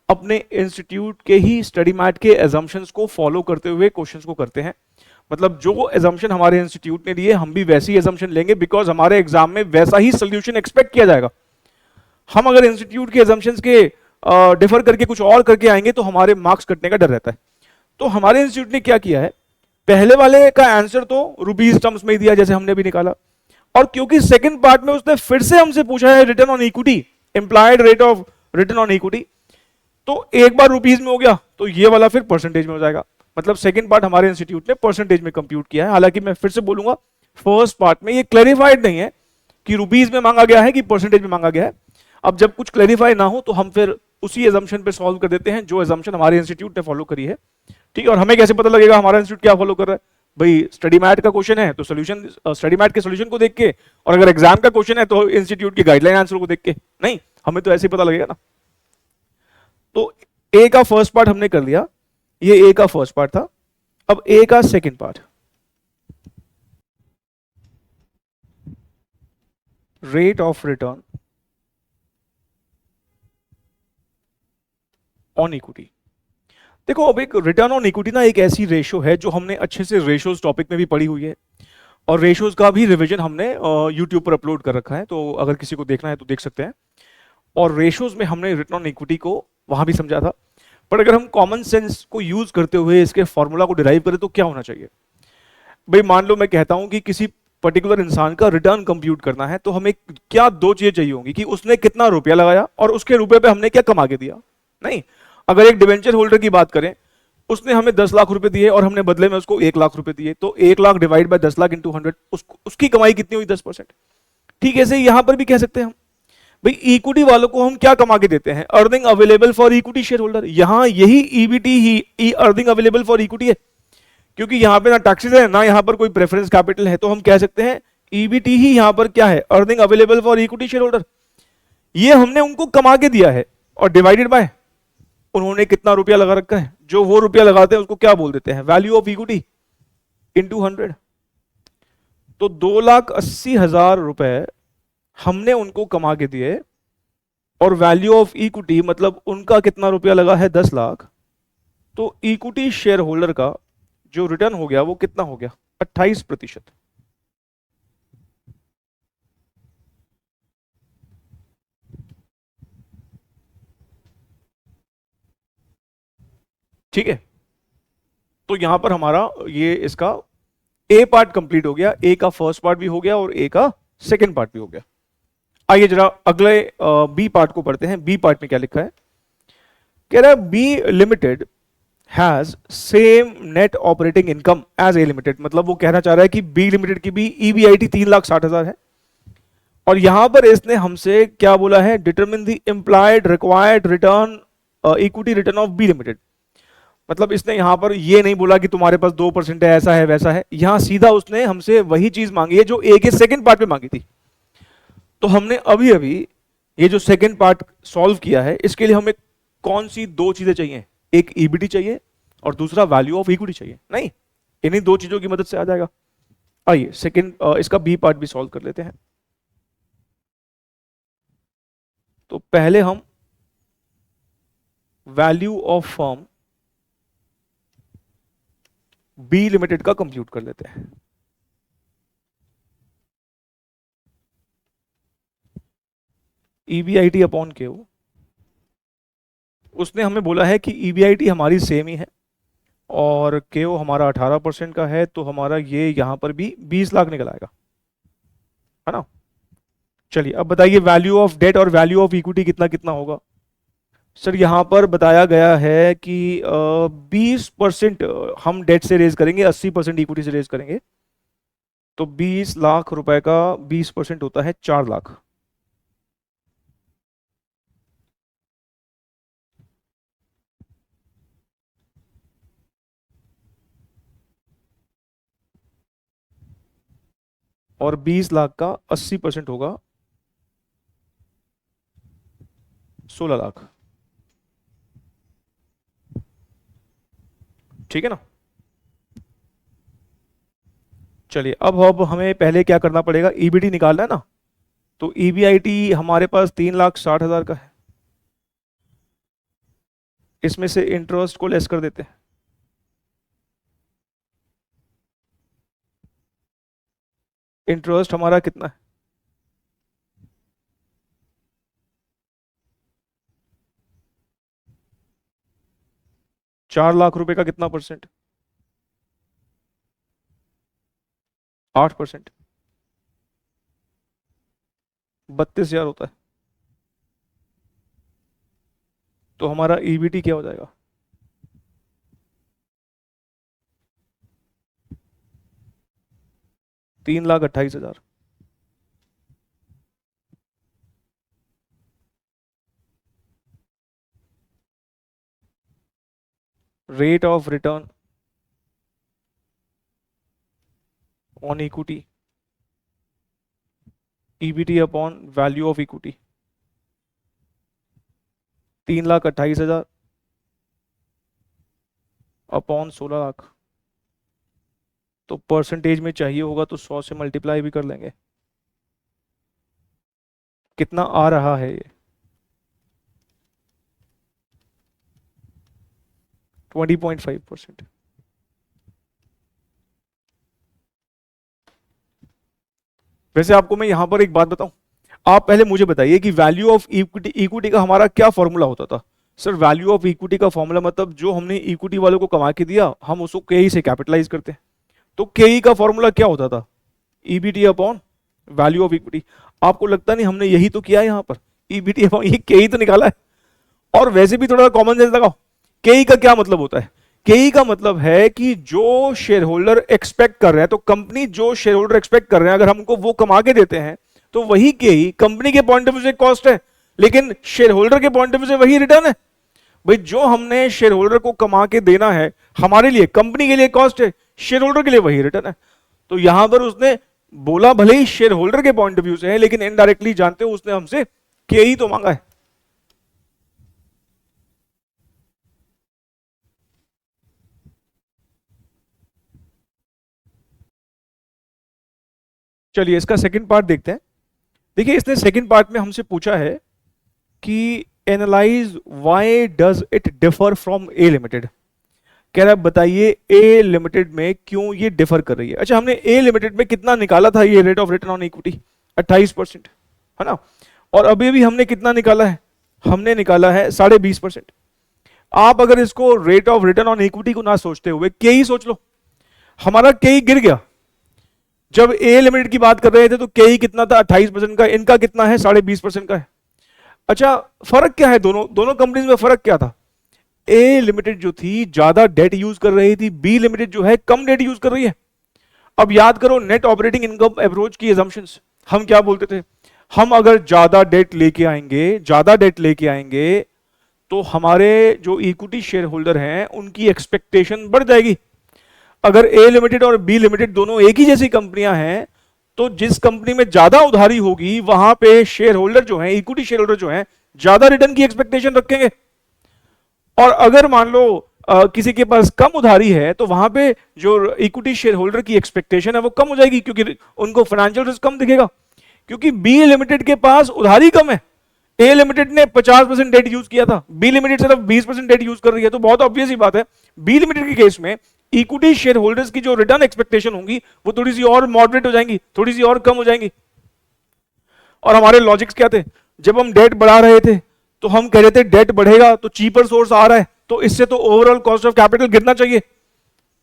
Speaker 1: अपने इंस्टीट्यूट के ही स्टडी मैट के एजम्पशंस को फॉलो करते हुए क्वेश्चंस को करते हैं। मतलब जो एजम्पशन हमारे इंस्टीट्यूट ने लिए हम भी वैसी एजम्पशन लेंगे, बिकॉज हमारे एग्जाम में वैसा ही सोल्यूशन एक्सपेक्ट किया जाएगा। हम अगर इंस्टीट्यूट के एजम्पशंस के डिफर करके कुछ और करके आएंगे तो हमारे मार्क्स कटने का डर रहता है। तो हमारे इंस्टीट्यूट ने क्या किया है, पहले वाले का आंसर तो रुपीज टर्म्स में ही दिया जैसे हमने भी निकाला, और क्योंकि सेकंड पार्ट में उसने फिर से हमसे पूछा है return on equity, implied rate of return on equity, तो एक बार रुपीज में हो गया तो ये वाला फिर परसेंटेज में हो जाएगा। मतलब सेकंड पार्ट हमारे इंस्टीट्यूट ने परसेंटेज में कंप्यूट किया है। हालांकि मैं फिर से बोलूंगा, फर्स्ट पार्ट में ये क्लैरिफाइड नहीं है कि रुपीज में मांगा गया है कि परसेंटेज में मांगा गया है। अब जब कुछ क्लैरिफाई ना हो तो हम फिर उसी एजम्पशन पे सॉल्व कर देते हैं जो एजम्पशन हमारे इंस्टीट्यूट ने फॉलो करी है। ठीक है, और हमें कैसे पता लगेगा हमारा इंस्टीट्यूट क्या फॉलो कर रहा है? भाई स्टडी मैट का क्वेश्चन है तो सोल्यूशन, स्टडी मैट के सोल्यूशन को देख के, और अगर एग्जाम का क्वेश्चन है तो इंस्टीट्यूट की गाइडलाइन आंसर को देख के नहीं, हमें तो ऐसे ही पता लगेगा ना। तो ए का फर्स्ट पार्ट हमने कर लिया, ये ए का फर्स्ट पार्ट था। अब ए का second part, rate of return on equity. देखो, अब एक रिटर्न ऑन इक्विटी ना एक ऐसी रेशो है जो हमने अच्छे से रेशोज टॉपिक में भी पढ़ी हुई है, और रेशोज का भी रिवीजन हमने यूट्यूब पर अपलोड कर रखा है, तो अगर किसी को देखना है तो देख सकते हैं। और रेशोज में हमने रिटर्न ऑन इक्विटी को वहां भी समझा था। पर अगर हम कॉमन सेंस को यूज करते हुए इसके फॉर्मूला को डिराइव करें तो क्या होना चाहिए? भाई मान लो मैं कहता हूं कि किसी पर्टिकुलर इंसान का रिटर्न कंप्यूट करना है, तो हमें क्या दो चीजें चाहिए होंगी कि उसने कितना रुपया लगाया और उसके रुपए पे हमने क्या कमा के दिया। नहीं, अगर एक डिवेंचर होल्डर की बात करें, उसने हमें 10 लाख रुपए दिए और हमने बदले में उसको 1 लाख रुपए दिए, तो 1 lakh divide by 10 lakh into 100, उसकी कमाई कितनी हुई? 10%। ठीक है, ऐसे यहां पर भी कह सकते हैं हम, भाई इक्विटी वालों को हम क्या कमा के देते हैं? Earning available for equity share holder. यहां यही EBT he earning available for equity है, क्योंकि यहां पे ना टैक्सेस है ना यहां पर कोई प्रेफरेंस कैपिटल है, तो हम कह सकते हैं ईबीटी ही यहां पर क्या है? Earning available for equity share holder. ये हमने उनको कमा के दिया है, और डिवाइडेड बाय उन्होंने कितना रुपया लगा रखा है, जो वो रुपया लगाते हैं उसको क्या बोल देते हैं? Value of equity into 100। तो 2,80,000 रुपए हमने उनको कमा के दिए, और वैल्यू ऑफ इक्विटी मतलब उनका कितना रुपया लगा है? 10 लाख। तो इक्विटी शेयर होल्डर का जो रिटर्न हो गया वो कितना हो गया? 28%। ठीक है, तो यहां पर हमारा ये इसका ए पार्ट कंप्लीट हो गया, ए का फर्स्ट पार्ट भी हो गया और ए का सेकंड पार्ट भी हो गया। आइए जरा अगले बी पार्ट को पढ़ते हैं। बी पार्ट में क्या लिखा है? कह रहा है B limited has same net operating income as A limited. मतलब वो कहना चाह रहा है कि बी लिमिटेड की भी ईबीआईटी 3,60,000 है, और यहां पर इसने हमसे क्या बोला है? Determine the implied required return equity return of B limited. मतलब इसने यहां पर ये नहीं बोला कि तुम्हारे पास 2% है, ऐसा है वैसा है। यहां सीधा उसने हमसे वही चीज मांगी है जो ए के सेकंड पार्ट में मांगी थी। तो हमने अभी अभी ये जो सेकंड पार्ट सॉल्व किया है, इसके लिए हमें कौन सी दो चीजें चाहिए? एक ईबीटी चाहिए और दूसरा वैल्यू ऑफ इक्विटी चाहिए। नहीं, इन्हीं दो चीजों की मदद से आ जाएगा। आइए सेकंड इसका बी पार्ट भी सॉल्व कर लेते हैं। तो पहले हम value of firm B limited का कंप्यूट कर लेते हैं। ईबीआईटी अपॉन के, उसने हमें बोला है कि ईबीआईटी हमारी सेम ही है और केओ हमारा 18% का है, तो हमारा ये यहां पर भी 20 लाख निकल आएगा, है ना? चलिए अब बताइए वैल्यू ऑफ डेट और वैल्यू ऑफ इक्विटी कितना कितना होगा? सर यहां पर बताया गया है कि 20% हम डेट से रेज करेंगे, 80% इक्विटी से रेज करेंगे। तो 20 लाख रुपए का 20% होता है 4 लाख। और 20 लाख का 80% होगा 16 लाख। ठीक है ना? चलिए अब हमें पहले क्या करना पड़ेगा? ईबीटी निकालना है ना। तो ईबीआईटी हमारे पास 3,60,000 का है, इसमें से इंटरेस्ट को लेस कर देते हैं। इंटरेस्ट हमारा कितना है? 4 लाख रुपए का कितना परसेंट? 8%। 32,000 होता है। तो हमारा ईबीटी क्या हो जाएगा? 3,28,000। Rate of return on equity, EBT upon value of equity, 3,28,000 upon 16 lakh. तो परसेंटेज में चाहिए होगा तो 100 से मल्टीप्लाई भी कर लेंगे। कितना आ रहा है ये? 20.5%। वैसे आपको मैं यहां पर एक बात बताऊं, आप पहले मुझे बताइए कि वैल्यू ऑफ इक्विटी का हमारा क्या फॉर्मूला होता था? सर वैल्यू ऑफ इक्विटी का फॉर्मूला मतलब जो हमने इक्विटी वालों को कमा के दिया हम उसको केई से कैपिटलाइज करते हैं। तो केई का फॉर्मूला क्या होता था? EBT upon value of equity. आपको लगता नहीं हमने यही तो किया है यहां पर? ईबीटी अपॉन ये केई तो निकाला है। और वैसे भी थोड़ा कॉमन सेंस लगाओ, केई का क्या मतलब होता है? केई का मतलब है कि जो शेयर होल्डर एक्सपेक्ट कर रहे हैं, तो कंपनी जो शेयर होल्डर एक्सपेक्ट कर रहे हैं अगर हमको वो कमा के देते हैं तो वही केई कंपनी के पॉइंट ऑफ व्यू से कॉस्ट है, लेकिन शेयर होल्डर के पॉइंट ऑफ व्यू से वही रिटर्न है। भाई जो हमने शेयर होल्डर को कमा के देना है हमारे लिए, कंपनी के लिए कॉस्ट है, शेयर होल्डर के लिए वही रिटर्न है। तो यहां पर उसने बोला भले ही शेयर होल्डर के पॉइंट ऑफ व्यू से है, लेकिन इनडायरेक्टली जानते हो उसने हमसे केई तो मांगा है। चलिए इसका सेकंड पार्ट देखते हैं। देखिए इसने सेकंड पार्ट में हमसे पूछा है कि analyse why does it differ from A limited. कह रहा है बताइए ए लिमिटेड में क्यों ये डिफर कर रही है। अच्छा हमने ए लिमिटेड में कितना निकाला था ये rate of return on equity? 28%, है ना। और अभी भी हमने कितना निकाला है? हमने निकाला है 20.5%। आप अगर इसको rate of return on equity को ना सोचते हुए केई सोच लो, हमारा केई गिर गया। जब ए लिमिटेड की बात कर रहे थे तो केई कितना था? 28% का। इनका कितना है? 20.5% का है। अच्छा फर्क क्या है दोनों कंपनीज में? फर्क क्या था? ए लिमिटेड जो थी ज्यादा डेट यूज कर रही थी, बी लिमिटेड जो है कम डेट यूज कर रही है। अब याद करो नेट ऑपरेटिंग इनकम अप्रोच की assumptions, हम क्या बोलते थे? हम अगर ज्यादा डेट लेके आएंगे तो हमारे जो इक्विटी शेयर होल्डर हैं उनकी एक्सपेक्टेशन बढ़ जाएगी। अगर ए लिमिटेड और बी लिमिटेड दोनों एक ही जैसी कंपनियां हैं तो जिस कंपनी में ज्यादा उधारी होगी वहां पे शेयर होल्डर जो है, इक्विटी शेयर होल्डर जो है, ज्यादा रिटर्न की एक्सपेक्टेशन रखेंगे। और अगर मान लो किसी के पास कम उधारी है तो वहां पे जो इक्विटी शेयर होल्डर की एक्सपेक्टेशन है वो कम हो जाएगी, क्योंकि उनको फाइनेंशियल रिस्क कम दिखेगा। क्योंकि बी लिमिटेड के पास उधारी कम है, ए लिमिटेड ने 50% डेट यूज किया था, बी लिमिटेड सिर्फ 20% डेट यूज कर रही है। तो बहुत ऑब्वियस ही बात है बी लिमिटेड के केस में इक्विटी शेयर होल्डर्स की जो रिटर्न एक्सपेक्टेशन होंगी वो थोड़ी सी और मॉडरेट हो जाएंगी, थोड़ी सी और कम हो जाएंगी। और हमारे लॉजिक्स क्या थे? जब हम डेट बढ़ा रहे थे तो हम कह रहे थे डेट बढ़ेगा तो चीपर सोर्स आ रहा है तो इससे तो ओवरऑल कॉस्ट ऑफ कैपिटल गिरना चाहिए।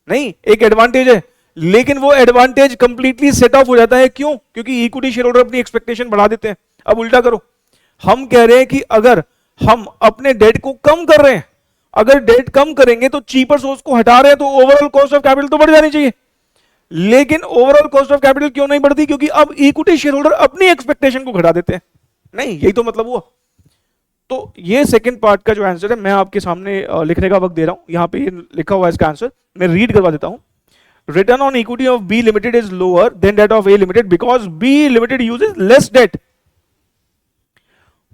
Speaker 1: नहीं, एक एडवांटेज है, लेकिन वो एडवांटेज कंप्लीटली सेट ऑफ हो जाता है। क्यों? क्योंकि इक्विटी शेयर होल्डर अपनी एक्सपेक्टेशन बढ़ा देते हैं। अब उल्टा करो, हम कह रहे हैं कि अगर हम अपने डेट को कम कर रहे हैं, अगर डेट कम करेंगे तो चीपर सोर्स को हटा रहे हैं, तो ओवरऑल कॉस्ट ऑफ कैपिटल तो बढ़ जानी चाहिए। लेकिन ओवरऑल कॉस्ट ऑफ कैपिटल क्यों नहीं बढ़ती? क्योंकि अब इक्विटी शेयर होल्डर अपनी एक्सपेक्टेशन को घटा देते हैं। नहीं, यही तो मतलब हुआ। तो ये सेकंड पार्ट का जो आंसर है मैं आपके सामने लिखने का वक्त दे रहा हूं। यहां पे ये लिखा हुआ है इसका आंसर, मैं रीड करवा देता हूं। Return on equity of B limited is lower than that of A limited because B limited uses less debt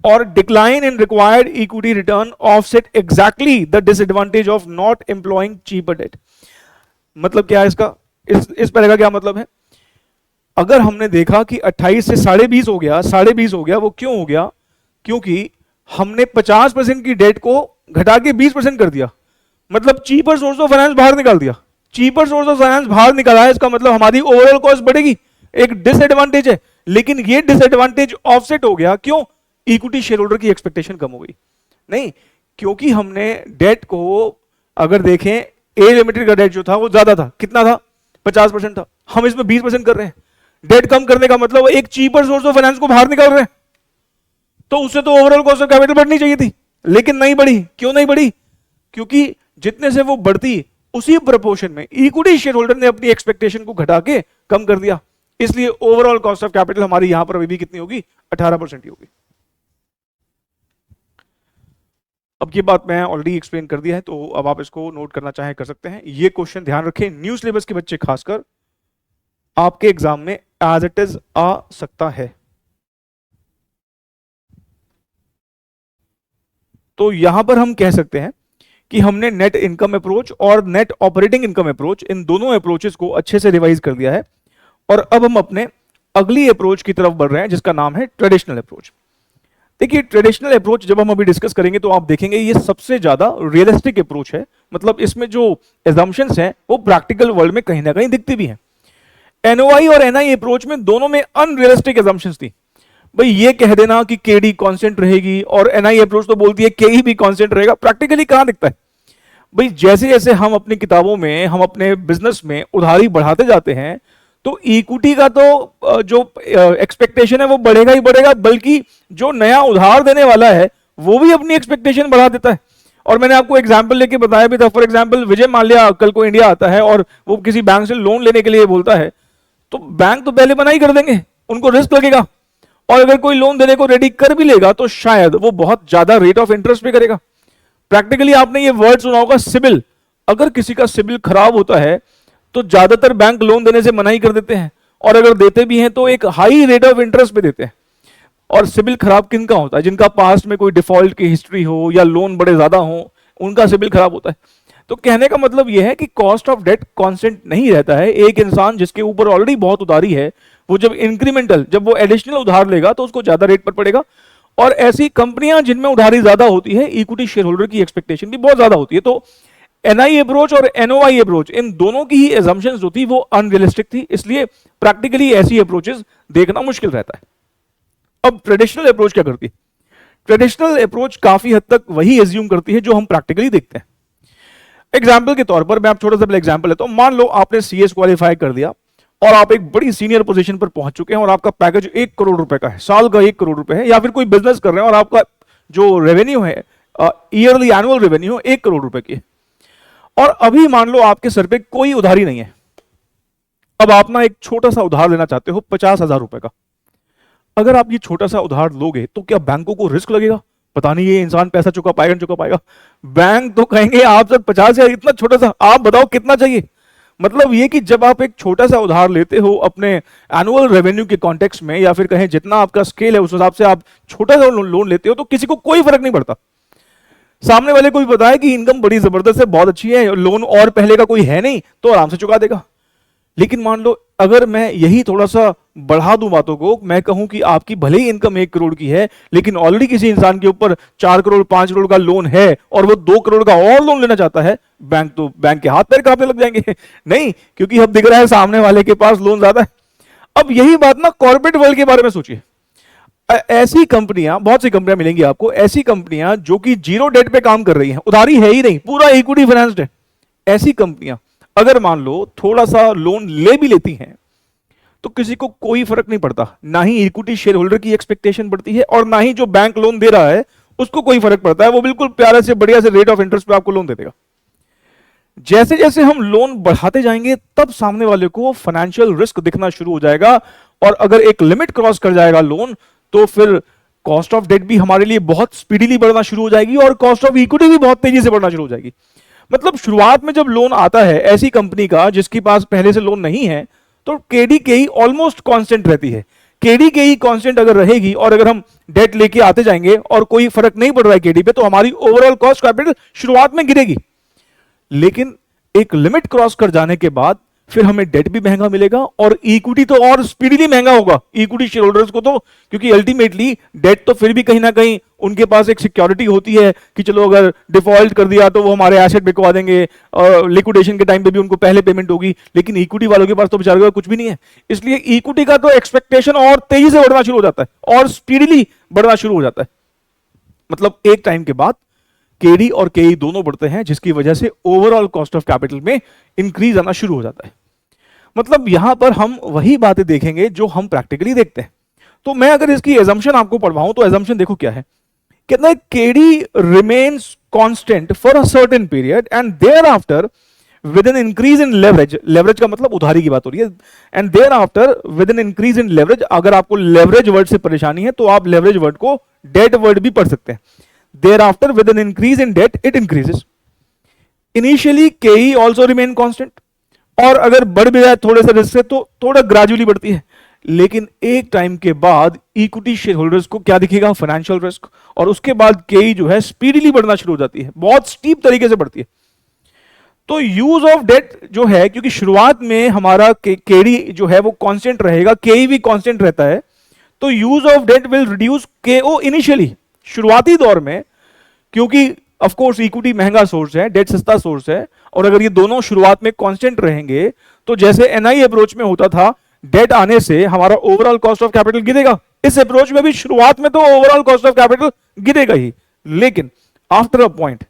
Speaker 1: और decline in required equity return offset exactly the disadvantage of not employing cheaper debt. मतलब क्या है इसका? इस पहले का क्या मतलब है? अगर हमने देखा कि 28 से 20.5 हो गया, 20.5 हो गया, वो क्यों हो गया? क्योंकि हमने 50% की डेट को घटा के 20% कर दिया, मतलब चीपर सोर्स ऑफ फाइनेंस बाहर निकाल दिया। चीपर सोर्स ऑफ फाइनेंस बाहर निकाला है, इसका मतलब हमारी ओवरऑल कॉस्ट बढ़ेगी, एक डिसएडवांटेज है। लेकिन ये डिसएडवांटेज ऑफसेट हो गया, क्यों? इक्विटी शेयर होल्डर की एक्सपेक्टेशन कम हो गई। नहीं, क्योंकि हमने डेट को अगर देखें, ए लिमिटेड का डेट जो था वो ज्यादा था, कितना था? 50% था, हम इसमें 20% कर रहे हैं। डेट कम करने का मतलब एक चीपर सोर्स ऑफ फाइनेंस को बाहर निकाल रहे हैं, तो उससे तो ओवरऑल कॉस्ट ऑफ कैपिटल बढ़नी चाहिए थी, लेकिन नहीं बढ़ी। क्यों नहीं बढ़ी? क्योंकि जितने से वो बढ़ती उसी प्रोपोर्शन में इक्विटी शेयर होल्डर ने अपनी एक्सपेक्टेशन को घटा के कम कर दिया। इसलिए ओवरऑल कॉस्ट ऑफ कैपिटल हमारी यहां पर अभी भी कितनी होगी, 18% ही होगी। अब ये बात मैं ऑलरेडी एक्सप्लेन कर दिया है, तो अब आप इसको नोट करना चाहें कर सकते हैं। ये क्वेश्चन ध्यान रखें, न्यू सिलेबस के बच्चे खासकर आपके एग्जाम में एज इट इज आ सकता है। तो यहां पर हम कह सकते हैं कि हमने नेट इनकम अप्रोच और नेट ऑपरेटिंग इनकम अप्रोच, इन दोनों अप्रोचेस को अच्छे से रिवाइज कर दिया है, और अब हम अपने अगली अप्रोच की तरफ बढ़ रहे हैं जिसका नाम है ट्रेडिशनल अप्रोच। देखिए, ट्रेडिशनल अप्रोच जब हम अभी डिस्कस करेंगे तो आप देखेंगे ये सबसे ज्यादा रियलिस्टिक अप्रोच है। मतलब इसमें जो एजम्पशंस हैं वो प्रैक्टिकल वर्ल्ड में कहीं ना कहीं दिखती भी हैं। एनओआई और एनआई अप्रोच में दोनों में अनरियलिस्टिक एजम्पशंस थी। भाई ये कह देना कि केडी कांस्टेंट रहेगी, और एनआई अप्रोच तो बोलती है केई भी कांस्टेंट रहेगा, प्रैक्टिकली कहां दिखता है? भाई जैसे जैसे हम अपनी किताबों में, हम अपने बिजनेस में उधारी बढ़ाते जाते हैं तो इक्विटी का तो जो एक्सपेक्टेशन है वो बढ़ेगा ही बढ़ेगा, बल्कि जो नया उधार देने वाला है वो भी अपनी एक्सपेक्टेशन बढ़ा देता है। और मैंने आपको एग्जांपल लेके बताया भी था। फॉर एग्जांपल, विजय माल्या कल को इंडिया आता है और वो किसी बैंक से लोन लेने के लिए बोलता है, तो बैंक तो पहले मना ही कर देंगे, उनको रिस्क लगेगा। और अगर कोई लोन देने को रेडी कर भी लेगा तो शायद वो बहुत ज्यादा रेट ऑफ इंटरेस्ट पे करेगा। प्रैक्टिकली आपने ये वर्ड सुना होगा, सिबिल। अगर किसी का सिबिल खराब होता है तो ज्यादातर बैंक लोन देने से मना ही कर देते हैं, और अगर देते भी हैं तो एक हाई रेट ऑफ इंटरेस्ट पे देते हैं। और सिबिल खराब किन का होता है? जिनका पास्ट में कोई डिफॉल्ट की हिस्ट्री हो या लोन बड़े ज्यादा हो, उनका सिबिल खराब होता है। तो कहने का मतलब यह है कि कॉस्ट ऑफ डेट कांस्टेंट नहीं रहता है। एक इंसान जिसके ऊपर ऑलरेडी बहुत उधारी है, वो जब इंक्रीमेंटल, जब वो एडिशनल उधार लेगा तो उसको ज्यादा रेट पर पड़ेगा। और ऐसी कंपनियां जिनमें उधारी ज्यादा होती है, इक्विटी शेयर होल्डर की एक्सपेक्टेशन भी बहुत ज्यादा होती है। तो एनआई अप्रोच और एनओआई अप्रोच, इन दोनों की ही एजम्पशंस जो थी वो अनरियलिस्टिक थी, इसलिए प्रैक्टिकली ऐसी अप्रोचेस देखना मुश्किल रहता है। अब ट्रेडिशनल अप्रोच क्या करती है? ट्रेडिशनल अप्रोच काफी हद तक वही एज्यूम करती है जो हम प्रैक्टिकली देखते हैं। एग्जाम्पल के तौर पर मैं आप छोटा सा एग्जाम्पल लेता हूं। मान लो आपने सीएस क्वालिफाई कर दिया और आप एक बड़ी सीनियर पोजीशन पर पहुंच चुके हैं और आपका पैकेज 1 करोड़ रुपए का है, साल का 1 करोड़ रुपए है, या फिर कोई बिजनेस कर रहे हैं और आपका जो रेवेन्यू है, ईयरली एनुअल रेवेन्यू 1 करोड़ रुपए की है। और अभी मान लो आपके सर पे कोई उधारी नहीं है। अब आप ना एक छोटा सा उधार लेना चाहते हो 50,000 रुपए का। अगर आप ये छोटा सा उधार लोगे तो क्या बैंकों को रिस्क लगेगा? पता नहीं ये इंसान पैसा चुका पाएगा नहीं चुका पाएगा। बैंक तो कहेंगे आप सर 50,000, इतना छोटा सा, आप बताओ कितना चाहिए। मतलब ये कि जब आप एक छोटा सा उधार लेते हो अपने एनुअल रेवेन्यू के कॉन्टेक्स्ट में, या फिर कहें जितना आपका स्केल है उस हिसाब से आप छोटा सा लोन लेते हो, तो किसी को कोई फर्क नहीं पड़ता। सामने वाले को भी पता है कि इनकम बड़ी जबरदस्त है, बहुत अच्छी है, लोन और पहले का कोई है नहीं, तो आराम से चुका देगा। लेकिन मान लो अगर मैं यही थोड़ा सा बढ़ा दूं बातों को, मैं कहूं कि आपकी भले ही इनकम 1 करोड़ की है, लेकिन ऑलरेडी किसी इंसान के ऊपर 4 करोड़ 5 करोड़ का लोन है और वो 2 करोड़ का और लोन लेना चाहता है, बैंक के हाथ पैर कांपने लग जाएंगे। नहीं, क्योंकि अब दिख रहा है सामने वाले के पास लोन ज्यादा है। अब यही बात ना कॉर्पोरेट वर्ल्ड के बारे में सोचिए। ऐसी कंपनियां, बहुत सी कंपनियां मिलेंगी आपको, ऐसी कंपनियां जो कि जीरो डेट पे काम कर रही हैं, उधारी है ही नहीं, पूरा इक्विटी फाइनेंस्ड है। ऐसी कंपनियां अगर मान लो थोड़ा सा लोन ले भी लेती हैं तो किसी को कोई फर्क नहीं पड़ता। ना ही इक्विटी शेयर होल्डर की एक्सपेक्टेशन बढ़ती है और ना ही जो बैंक लोन दे रहा है उसको कोई फर्क पड़ता है। वो बिल्कुल प्यारे से बढ़िया से रेट ऑफ इंटरेस्ट पे आपको लोन दे देगा। जैसे जैसे हम लोन बढ़ाते जाएंगे तब सामने वाले को फाइनेंशियल रिस्क दिखना शुरू हो जाएगा, और अगर एक लिमिट क्रॉस कर जाएगा लोन तो फिर कॉस्ट ऑफ डेट भी हमारे लिए बहुत स्पीडीली बढ़ना शुरू हो जाएगी और कॉस्ट ऑफ इक्विटी भी बहुत तेजी से बढ़ना शुरू हो जाएगी। मतलब शुरुआत में जब लोन आता है ऐसी कंपनी का जिसके पास पहले से लोन नहीं है, तो केडी के ही ऑलमोस्ट कांस्टेंट रहती है। केडी के ही कांस्टेंट अगर रहेगी और अगर हम डेट लेके आते जाएंगे और कोई फर्क नहीं पड़ रहा है केडी पे, तो हमारी ओवरऑल कॉस्ट कैपिटल शुरुआत में गिरेगी। लेकिन एक लिमिट क्रॉस कर जाने के बाद फिर हमें डेट भी महंगा मिलेगा और इक्विटी तो और स्पीडीली महंगा होगा इक्विटी शेयर होल्डर्स को, तो क्योंकि अल्टीमेटली डेट तो फिर भी कहीं ना कहीं उनके पास एक सिक्योरिटी होती है कि चलो अगर डिफॉल्ट कर दिया तो वो हमारे एसेट बिकवा देंगे, और लिक्विडेशन के टाइम पे भी उनको पहले पेमेंट होगी। लेकिन इक्विटी वालों के पास तो बेचारे कुछ भी नहीं है, इसलिए इक्विटी का तो एक्सपेक्टेशन और तेजी से बढ़ना शुरू हो जाता है और स्पीडीली बढ़ना शुरू हो जाता है। मतलब एक टाइम के बाद केडी और केई दोनों बढ़ते हैं, जिसकी वजह से ओवरऑल कॉस्ट ऑफ कैपिटल में इंक्रीज आना शुरू हो जाता है। मतलब यहां पर हम वही बातें देखेंगे जो हम प्रैक्टिकली देखते हैं। तो मैं अगर इसकी एजम्पशन आपको पढ़वाऊं तो एजम्पशन देखो क्या है, कितना K D remains constant for a certain period and thereafter with an increase in leverage, leverage का मतलब उधारी की बात हो रही है, and thereafter with an increase in leverage, अगर आपको लेवरेज वर्ड से परेशानी है तो आप लेवरेज वर्ड को डेट वर्ड भी पढ़ सकते हैं। Thereafter with an increase in debt it increases. Initially K E also remain constant, और अगर बढ़ भी जाए थोड़े से रिस्क से तो थोड़ा ग्रेजुअली बढ़ती है, लेकिन एक टाइम के बाद इक्विटी शेयर होल्डर्स को क्या दिखेगा, फाइनेंशियल रिस्क, और उसके बाद केई जो है स्पीडीली बढ़ना शुरू हो जाती है, बहुत स्टीप तरीके से बढ़ती है। तो यूज ऑफ डेट जो है, क्योंकि शुरुआत में हमारा केडी जो है वो कांस्टेंट रहेगा, केई भी कांस्टेंट रहता है, तो use of debt will reduce K O initially, शुरुआती दौर में, क्योंकि ऑफ कोर्स इक्विटी महंगा सोर्स है, डेट सस्ता सोर्स है, और अगर ये दोनों शुरुआत में कांस्टेंट रहेंगे तो जैसे एनआई अप्रोच में होता था, डेट आने से हमारा ओवरऑल कॉस्ट ऑफ कैपिटल गिरेगा, इस अप्रोच में भी शुरुआत में तो ओवरऑल कॉस्ट ऑफ कैपिटल गिरेगा ही, लेकिन आफ्टर अ पॉइंट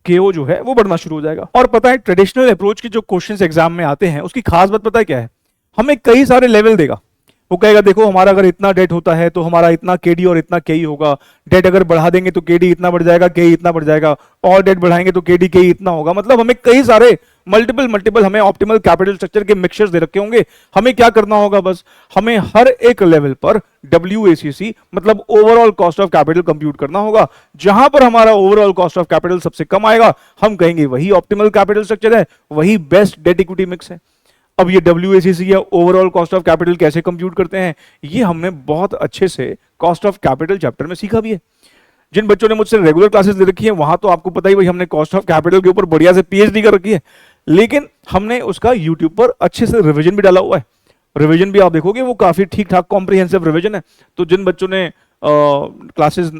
Speaker 1: केओ जो है वो बढ़ना शुरू हो जाएगा। और पता है ट्रेडिशनल अप्रोच के जो क्वेश्चंस एग्जाम में आते हैं उसकी खास बात पता है क्या है, हमें कई सारे लेवल देगा, वो कहेगा देखो हमारा अगर इतना डेट होता है तो हमारा इतना केडी और इतना केई होगा, डेट अगर बढ़ा देंगे तो केडी इतना बढ़ जाएगा, केई इतना बढ़ जाएगा, और डेट बढ़ाएंगे तो केडी केई इतना होगा, मतलब हमें कई सारे मल्टीपल हमें ऑप्टिमल कैपिटल स्ट्रक्चर के मिक्सचर्स दे रखे होंगे। हमें क्या करना होगा, बस हमें हर एक लेवल पर WACC मतलब overall cost of capital compute करना होगा, जहां पर हमारा ओवरऑल कॉस्ट ऑफ कैपिटल सबसे कम आएगा हम कहेंगे वही ऑप्टिमल कैपिटल स्ट्रक्चर है, वही बेस्ट डेट इक्विटी मिक्स है। अब ये WACC या ओवरऑल कॉस्ट ऑफ कैपिटल कैसे कंप्यूट करते हैं, ये हमने बहुत अच्छे से कॉस्ट ऑफ कैपिटल चैप्टर में सीखा भी है। जिन बच्चों ने मुझसे रेगुलर क्लासेस दे रखी है वहां तो आपको पता ही, भाई हमने कॉस्ट ऑफ कैपिटल के ऊपर बढ़िया से PhD कर रखी है, लेकिन हमने उसका YouTube पर अच्छे से रिवीजन भी डाला हुआ है। रिवीजन भी आप देखोगे वो काफी ठीक ठाक कॉम्प्रिहेंसिव रिवीजन है। तो जिन बच्चों ने क्लासेस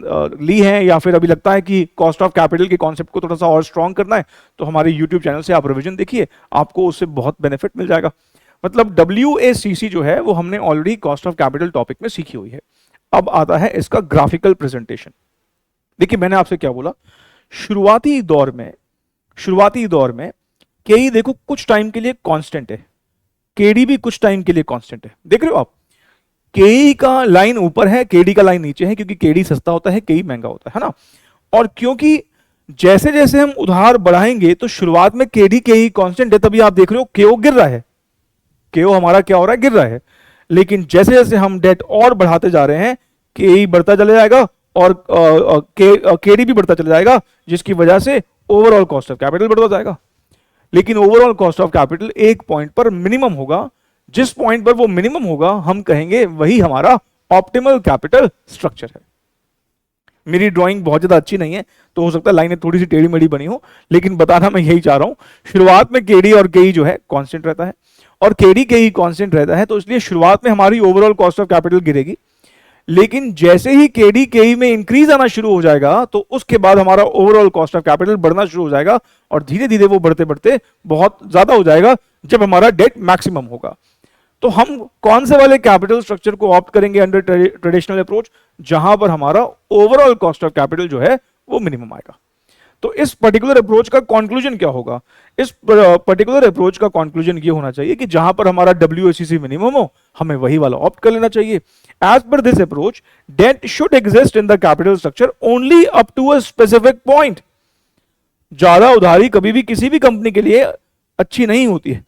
Speaker 1: ली हैं या फिर अभी लगता है कि कॉस्ट ऑफ कैपिटल के कॉन्सेप्ट को थोड़ा सा और स्ट्रॉन्ग करना है, तो हमारे यूट्यूब चैनल से आप रिवीजन देखिए, आपको उससे बहुत बेनिफिट मिल जाएगा। मतलब WACC जो है वो हमने already cost of capital topic में सीखी हुई है। अब आता है इसका ग्राफिकल प्रेजेंटेशन। देखिए मैंने आपसे क्या बोला, शुरुआती दौर में केई देखो कुछ टाइम के लिए कांस्टेंट है, केडी भी कुछ टाइम के लिए कांस्टेंट है, देख रहे हो आप, केई का लाइन ऊपर है, केडी का लाइन नीचे है, क्योंकि केडी सस्ता होता है, केई महंगा होता है ना। और क्योंकि जैसे जैसे हम उधार बढ़ाएंगे तो शुरुआत में केडी केई कांस्टेंट है, तभी आप देख रहे हो केओ गिर रहा है, केओ हमारा क्या हो रहा है, गिर रहा है। लेकिन जैसे जैसे हम डेट और बढ़ाते जा रहे हैं केई बढ़ता चला जाएगा और केडी भी बढ़ता चला जाएगा, जिसकी वजह से ओवरऑल कॉस्ट ऑफ कैपिटल बढ़ता जाएगा। लेकिन ओवरऑल कॉस्ट ऑफ कैपिटल एक पॉइंट पर मिनिमम होगा, जिस पॉइंट पर वो मिनिमम होगा हम कहेंगे वही हमारा ऑप्टिमल कैपिटल स्ट्रक्चर है। मेरी ड्राइंग बहुत ज्यादा अच्छी नहीं है तो हो सकता है लाइनें थोड़ी सी टेढ़ी मेढ़ी बनी हो, लेकिन बताना मैं यही चाह रहा हूं, शुरुआत में केडी और केई जो है कांस्टेंट रहता है, और केडी केई कांस्टेंट रहता है, तो इसलिए शुरुआत में हमारी ओवरऑल कॉस्ट ऑफ कैपिटल गिरेगी। लेकिन जैसे ही केडी केई में इंक्रीज आना शुरू हो जाएगा तो उसके बाद हमारा ओवरऑल कॉस्ट ऑफ कैपिटल बढ़ना शुरू हो जाएगा, और धीरे धीरे वो बढ़ते बढ़ते बहुत ज्यादा हो जाएगा जब हमारा डेट मैक्सिमम होगा। तो हम कौन से वाले कैपिटल स्ट्रक्चर को ऑप्ट करेंगे अंडर ट्रेडिशनल अप्रोच, जहां पर हमारा ओवरऑल कॉस्ट ऑफ कैपिटल जो है वो मिनिमम आएगा। तो इस पर्टिकुलर अप्रोच का कंक्लूजन क्या होगा, इस पर्टिकुलर अप्रोच का कंक्लूजन ये होना चाहिए कि जहां पर हमारा WACC मिनिमम हो हमें वही वाला ऑप्ट कर लेना चाहिए। As per this approach debt should exist in the capital structure only up to a specific point. ज्यादा उधारी कभी भी किसी भी कंपनी के लिए अच्छी नहीं होती है,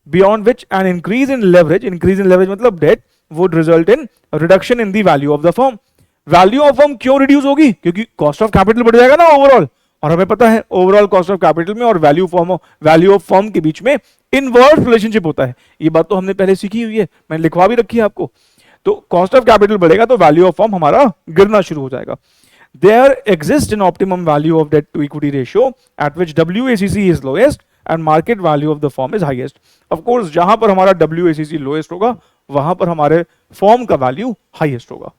Speaker 1: beyond which an increase in leverage मतलब debt would result in reduction in the value of the firm. Value of firm क्यों रिड्यूस होगी, क्योंकि कॉस्ट ऑफ कैपिटल बढ़ जाएगा ना ओवरऑल, और हमें पता है ओवरऑल कॉस्ट ऑफ कैपिटल में और वैल्यू ऑफ फर्म के बीच में इनवर्स रिलेशनशिप होता है। ये बात तो हमने पहले सीखी हुई है, मैंने लिखवा भी रखी है आपको। तो कॉस्ट ऑफ कैपिटल बढ़ेगा तो वैल्यू ऑफ फर्म हमारा गिरना शुरू हो जाएगा। There exists an optimum value of debt to equity ratio at which WACC is lowest and market value of the firm is highest. Of course, जहां पर हमारा WACC lowest होगा वहां पर हमारे फॉर्म का वैल्यू हाईएस्ट होगा।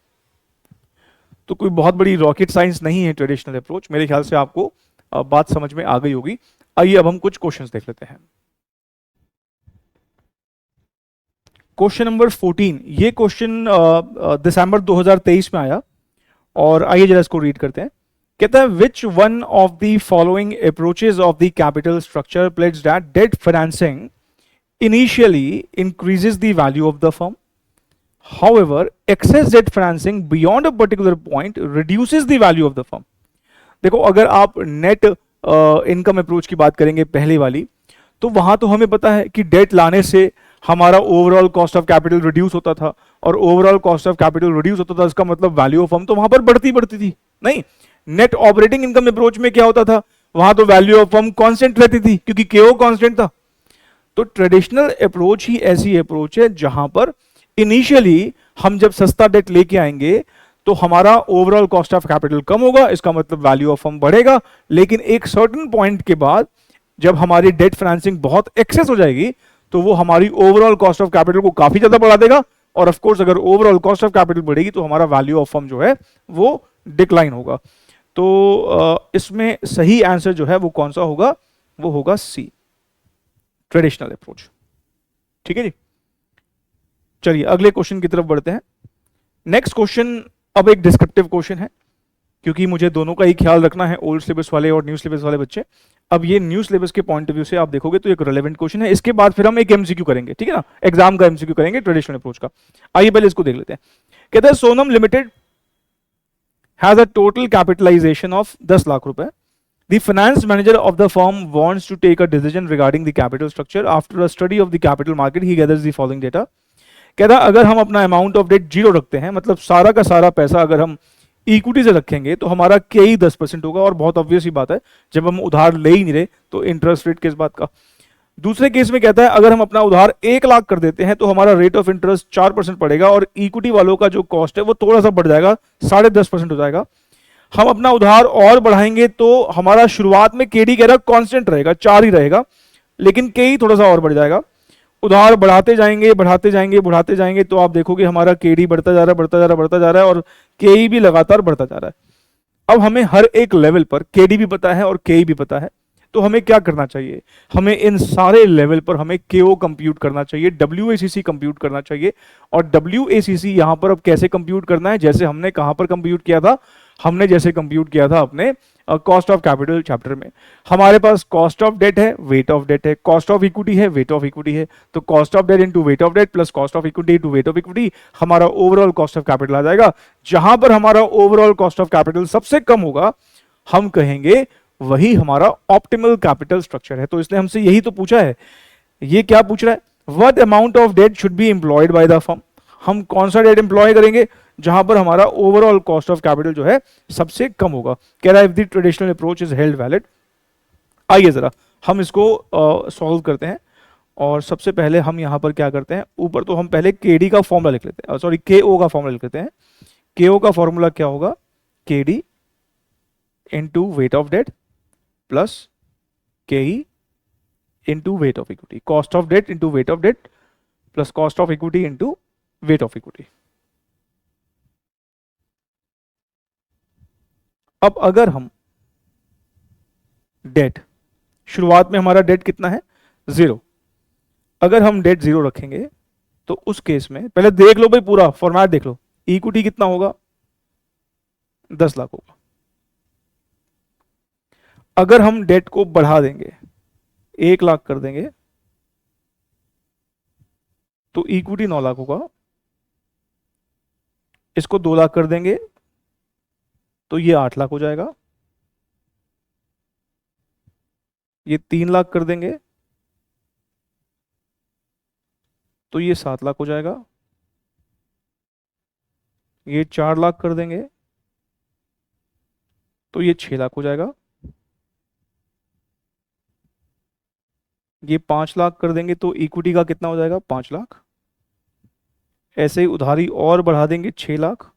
Speaker 1: तो कोई बहुत बड़ी रॉकेट साइंस नहीं है ट्रेडिशनल अप्रोच, मेरे ख्याल से आपको बात समझ में आ गई होगी। आइए अब हम कुछ क्वेश्चंस देख लेते हैं। क्वेश्चन नंबर 14, ये क्वेश्चन दिसंबर 2023 में आया, और आइए जरा इसको रीड करते हैं। कहता है which one of the following approaches of the capital structure pleads that debt financing initially increases the value of the firm, however excess debt financing beyond a particular point reduces the value of the firm. देखो अगर आप net income approach की बात करेंगे पहले वाली, तो वहां तो हमें पता है कि डेट लाने से हमारा overall cost of capital reduce होता था, और overall cost of capital reduce होता था, इसका मतलब वैल्यू ऑफ फर्म तो वहां पर बढ़ती बढ़ती थी। नहीं, नेट ऑपरेटिंग इनकम अप्रोच में क्या होता था, वहां तो वैल्यू ऑफ फर्म कांस्टेंट रहती थी क्योंकि केओ कांस्टेंट था। तो ट्रेडिशनल अप्रोच ही ऐसी अप्रोच है जहां पर इनिशियली हम जब सस्ता डेट लेके आएंगे तो हमारा ओवरऑल कॉस्ट ऑफ कैपिटल कम होगा, इसका मतलब वैल्यू ऑफ फर्म बढ़ेगा, लेकिन एक सर्टेन पॉइंट के बाद जब हमारी डेट फाइनेंसिंग बहुत एक्सेस हो जाएगी तो वो हमारी ओवरऑल कॉस्ट ऑफ कैपिटल को काफी ज्यादा बढ़ा देगा, और ऑफ कोर्स अगर ओवरऑल कॉस्ट ऑफ कैपिटल बढ़ेगी तो हमारा वैल्यू ऑफ फर्म जो है वो डिक्लाइन होगा। तो इसमें सही आंसर जो है वो कौन सा होगा, वो होगा सी, ट्रेडिशनल अप्रोच। ठीक है जी, चलिए अगले क्वेश्चन की तरफ बढ़ते हैं। नेक्स्ट क्वेश्चन अब एक डिस्क्रिप्टिव क्वेश्चन है, क्योंकि मुझे दोनों का ही ख्याल रखना है, ओल्ड सिलेबस वाले और न्यू सिलेबस वाले बच्चे। अब ये न्यू सिलेबस के पॉइंट ऑफ व्यू से आप देखोगे तो एक रेलेवेंट क्वेश्चन है। इसके बाद फिर हम एक एमसीक्यू करेंगे, ठीक है ना, एग्जाम का एमसीक्यू करेंगे ट्रेडिशनल अप्रोच का। आइए पहले इसको देख लेते हैं। कहते हैं Sonam limited has a total capitalisation of 10 lakh रुपए। The finance manager of the firm wants to take a decision regarding the capital structure. After a study of the capital market, he gathers the following data. कहता अगर हम अपना amount of date zero रखते हैं, मतलब सारा का सारा पैसा अगर हम इक्विटी से रखेंगे तो हमारा के ही 10% होगा, और बहुत ऑब्वियस ही बात है जब हम उधार ले ही नहीं रहे तो इंटरेस्ट रेट किस बात का। दूसरे केस में कहता है अगर हम अपना उधार 1 लाख कर देते हैं तो हमारा रेट ऑफ इंटरेस्ट 4% पड़ेगा, और इक्विटी वालों का जो कॉस्ट है वो थोड़ा सा बढ़ जाएगा, 10.5% हो जाएगा। हम अपना उधार और बढ़ाएंगे तो हमारा शुरुआत में केडी कह रहा कांस्टेंट रहेगा, 4 ही रहेगा, लेकिन के ही थोड़ा सा और बढ़ जाएगा। उधार बढ़ाते जाएंगे बढ़ाते जाएंगे बढ़ाते जाएंगे तो आप देखोगे हमारा केडी बढ़ता जा रहा है बढ़ता जा रहा है बढ़ता जा रहा है, और केई भी लगातार बढ़ता जा रहा है। अब हमें हर एक लेवल पर केडी भी पता है और केई भी पता है, तो हमें क्या करना चाहिए, हमें इन सारे लेवल पर हमें केओ कंप्यूट करना चाहिए, डब्ल्यूएसीसी कंप्यूट करना चाहिए। और डब्ल्यूएसीसी यहां पर अब कैसे कंप्यूट करना है, जैसे हमने कहां पर कंप्यूट किया था, हमने जैसे कंप्यूट किया था अपने कॉस्ट ऑफ कैपिटल चैप्टर में। हमारे पास कॉस्ट ऑफ डेट है, वेट ऑफ डेट है, कॉस्ट ऑफ इक्विटी है, वेट ऑफ इक्विटी है, तो cost of debt into weight of debt plus cost of equity into weight of equity हमारा overall cost of capital आ जाएगा। जहां पर हमारा ओवरऑल कॉस्ट ऑफ कैपिटल सबसे कम होगा हम कहेंगे वही हमारा ऑप्टिमल कैपिटल स्ट्रक्चर है। तो इसने हमसे यही तो पूछा है, ये क्या पूछ रहा है, what amount of debt should be employed by the firm. हम कौन सा डेट एम्प्लॉय करेंगे जहां पर हमारा ओवरऑल कॉस्ट ऑफ कैपिटल जो है सबसे कम होगा। कह रहा है if the traditional approach is held valid. आइए जरा हम इसको सॉल्व करते हैं, और सबसे पहले हम यहां पर क्या करते हैं, ऊपर तो हम पहले केडी का फॉर्मूला लिख लेते हैं, सॉरी केओ का फॉर्मूला लिख लेते हैं। केओ का फॉर्मूला क्या होगा, KD into weight of debt plus KE into weight of equity, cost of debt into weight of debt plus cost of equity into weight of equity. अब अगर हम डेट, शुरुआत में हमारा डेट कितना है 0, अगर हम डेट 0 रखेंगे तो उस केस में पहले देख लो भाई, पूरा फॉर्मेट देख लो, इक्विटी कितना होगा 10 लाख होगा। अगर हम डेट को बढ़ा देंगे 1 लाख कर देंगे तो इक्विटी 9 लाख होगा। इसको 2 लाख कर देंगे तो ये 8 लाख हो जाएगा। ये 3 लाख कर देंगे तो ये 7 लाख हो जाएगा। ये 4 लाख कर देंगे तो ये 6 लाख हो जाएगा। ये 5 लाख कर देंगे तो इक्विटी का कितना हो जाएगा 5 लाख। ऐसे ही उधारी और बढ़ा देंगे 6 लाख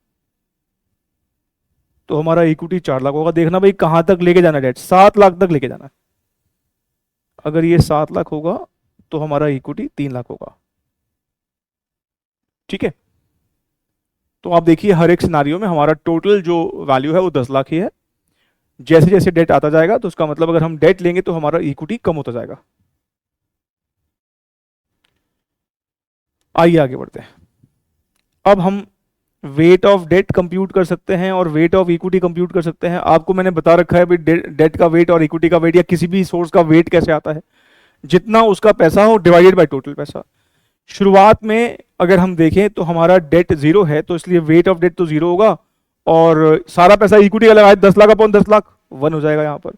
Speaker 1: तो हमारा इक्विटी 4 लाख होगा। देखना भाई कहां तक लेके जाना, डेट 7 लाख तक लेके जाना। अगर ये 7 लाख होगा तो हमारा इक्विटी 3 लाख होगा। ठीक है, तो आप देखिए हर एक सिनारियो में हमारा टोटल जो वैल्यू है वो 10 लाख ही है। जैसे जैसे डेट आता जाएगा तो उसका मतलब अगर हम डेट लेंगे तो हमारा इक्विटी कम होता जाएगा। आइए आगे बढ़ते हैं। अब हम वेट ऑफ डेट कंप्यूट कर सकते हैं और वेट ऑफ इक्विटी कंप्यूट कर सकते हैं। आपको मैंने बता रखा है भाई डेट का वेट और इक्विटी का वेट या किसी भी सोर्स का वेट कैसे आता है, जितना उसका पैसा हो डिवाइडेड बाय टोटल पैसा। शुरुआत में अगर हम देखें तो हमारा डेट 0 है तो इसलिए वेट ऑफ डेट तो 0 होगा, और सारा पैसा इक्विटी का लगाए 10 लाख अपॉन 10 लाख 1 हो जाएगा यहाँ पर।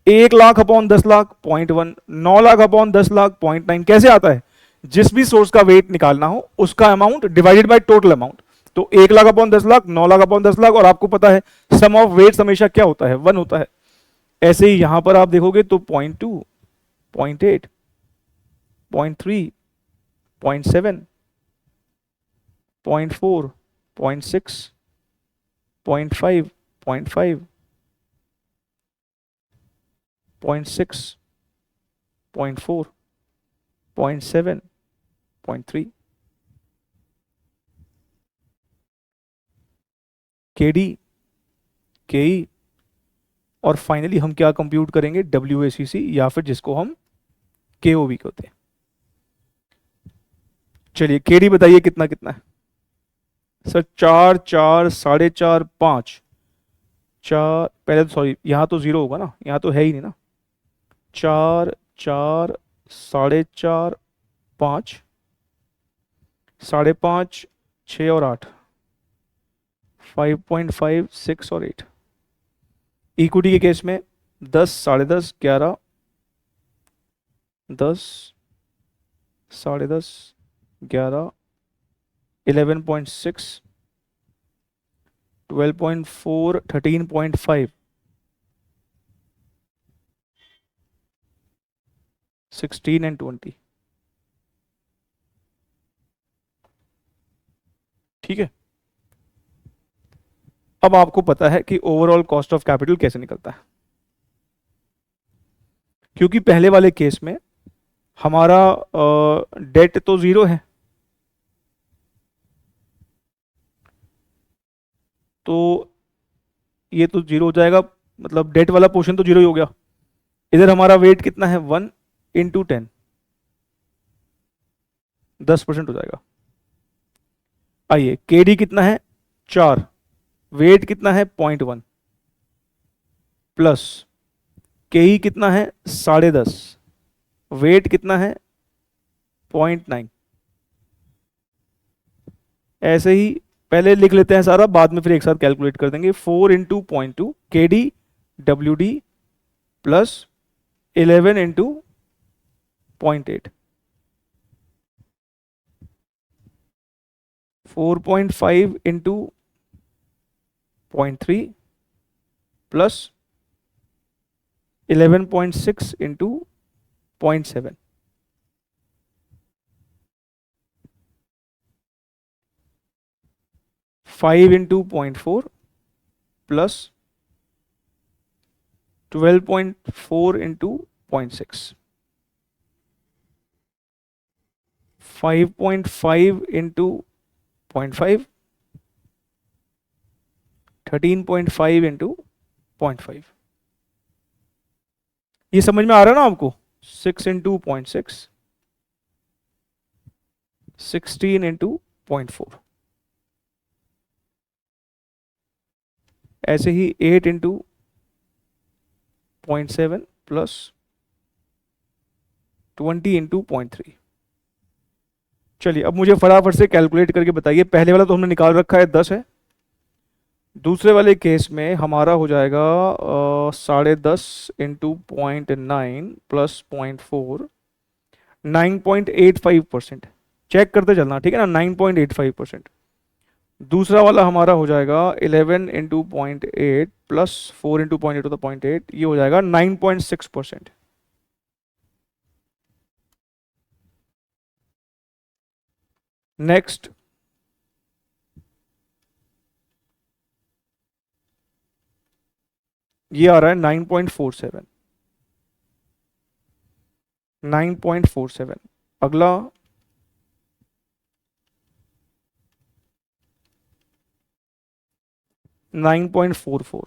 Speaker 1: 1 लाख अपॉन 10 लाख 0.1, 9 लाख अपॉन 10 लाख 0.9। कैसे आता है? जिस भी सोर्स का वेट निकालना हो उसका amount divided by total amount. तो 1 लाख अपॉन 10 लाख, 9 लाख अपॉन 10 लाख, और आपको पता है सम ऑफ वेट्स हमेशा क्या होता है? 1 होता है। ऐसे ही यहां पर आप देखोगे तो 0.2, 0.8, 0.3, 0.7, 0.4, 0.6, 0.5, 0.5, 0.6, 0.4, 0.7, 0.3, KD, KE, और फाइनली हम क्या कंप्यूट करेंगे? WACC, या फिर जिसको हम KOV कहते हैं। चलिए KD बताइए कितना कितना है? सर 4, 4, 4.5, 5, 4, पहले तो सॉरी यहाँ तो 0 होगा ना, यहाँ तो है ही नहीं ना। 4, 4, 4.5, 5, 5.5, 6 और 8, 5.5, 6 और 8। इक्विटी के केस में 10, 10.5, 11, 10, 10.5, 11, 11.6, 12.4, 13.5, 16 एंड 20। ठीक है। अब आपको पता है कि ओवरऑल कॉस्ट ऑफ कैपिटल कैसे निकलता है, क्योंकि पहले वाले केस में हमारा डेट तो 0 है, तो ये तो 0 हो जाएगा, मतलब डेट वाला पोर्शन तो 0 ही हो गया। इधर हमारा वेट कितना है? 1 इंटू 10, 10% हो जाएगा। आइए KD कितना है? 4, वेट कितना है? 0.1, प्लस KE कितना है? 10.5, वेट कितना है? 0.9। ऐसे ही पहले लिख लेते हैं सारा, बाद में फिर एक साथ कैलकुलेट कर देंगे। 4 into 0.2 KD WD plus 11 into 0.8, 4.5 into 0.3 plus 11.6 into 0.7, 5 into 0.4 plus 12.4 into 0.6, 5.5 into 0.5, 13.5 into 0.5। ये समझ में आ रहा है ना आपको? 6 इंटू 0.6, 16 इंटू 0.4, ऐसे ही 8 इंटू 0.7 प्लस 20 इंटू 0.3। चलिए अब मुझे फटाफट से कैलकुलेट करके बताइए। पहले वाला तो हमने निकाल रखा है, 10 है। दूसरे वाले केस में हमारा हो जाएगा 10.5 इंटू 0.9 प्लस 0.4, 9.85%। चेक करते चलना, ठीक है ना? 9.85%। दूसरा वाला हमारा हो जाएगा 11 इंटू 0.8 प्लस 4 इंटू 0.8 होता 0.8, ये हो जाएगा 9.6%। नेक्स्ट ये आ रहा है 9.47, 9.47। अगला 9.44।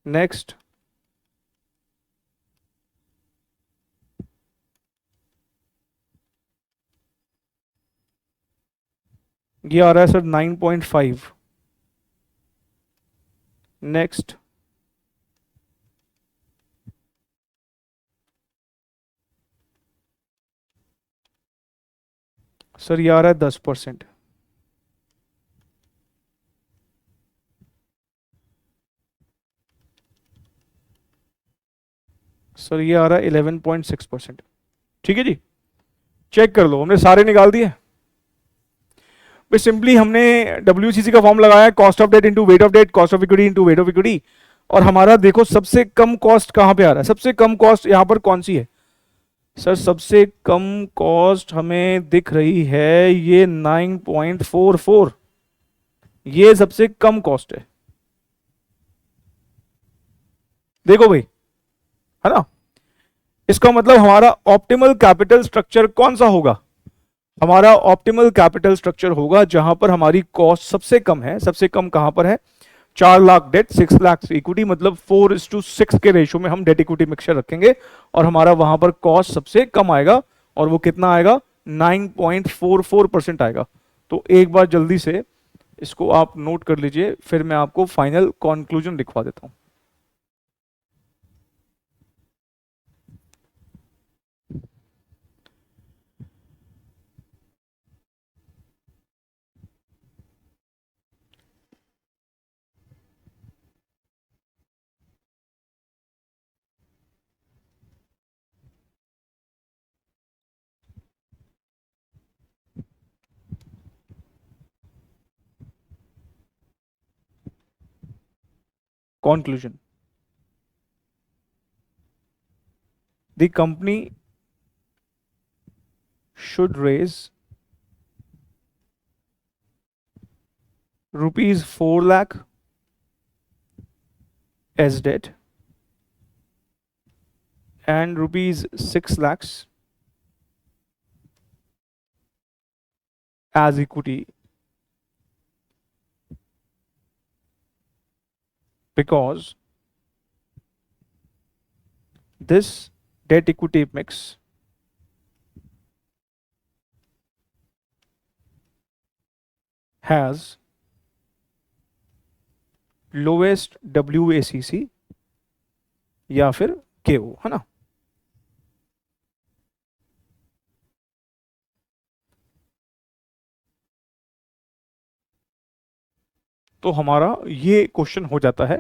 Speaker 1: नेक्स्ट ये आ रहा है सर 9.5। नेक्स्ट सर ये आ रहा है 10%। सर ये आ रहा है 11.6%। ठीक है जी, चेक कर लो, हमने सारे निकाल दिए। बस सिंपली हमने WCC का फॉर्म लगाया, cost of debt into weight of debt, cost of equity into weight of equity. और हमारा देखो सबसे कम कॉस्ट कहां पे आ रहा है, सबसे कम कॉस्ट यहां पर कौन सी है सर? सबसे कम कॉस्ट हमें दिख रही है ये 9.44, ये सबसे कम कॉस्ट है। देखो भाई, है ना? इसका मतलब हमारा ऑप्टिमल कैपिटल स्ट्रक्चर कौन सा होगा? हमारा ऑप्टिमल कैपिटल स्ट्रक्चर होगा जहां पर हमारी कॉस्ट सबसे कम है। सबसे कम कहां पर है? 4 लाख डेट, 6 लाख इक्विटी, मतलब 4:6 के रेशियो में हम डेट इक्विटी मिक्सचर रखेंगे और हमारा वहां पर कॉस्ट सबसे कम आएगा। और वो कितना आएगा? 9.44% आएगा। तो एक बार जल्दी से इसको आप नोट कर लीजिए, फिर मैं आपको फाइनल कंक्लूजन लिखवा देता हूं। Conclusion: the company should raise rupees 4 lakh as debt and rupees 6 lakhs as equity, because this debt equity mix has lowest WACC या फिर KO, है ना? तो हमारा ये क्वेश्चन हो जाता है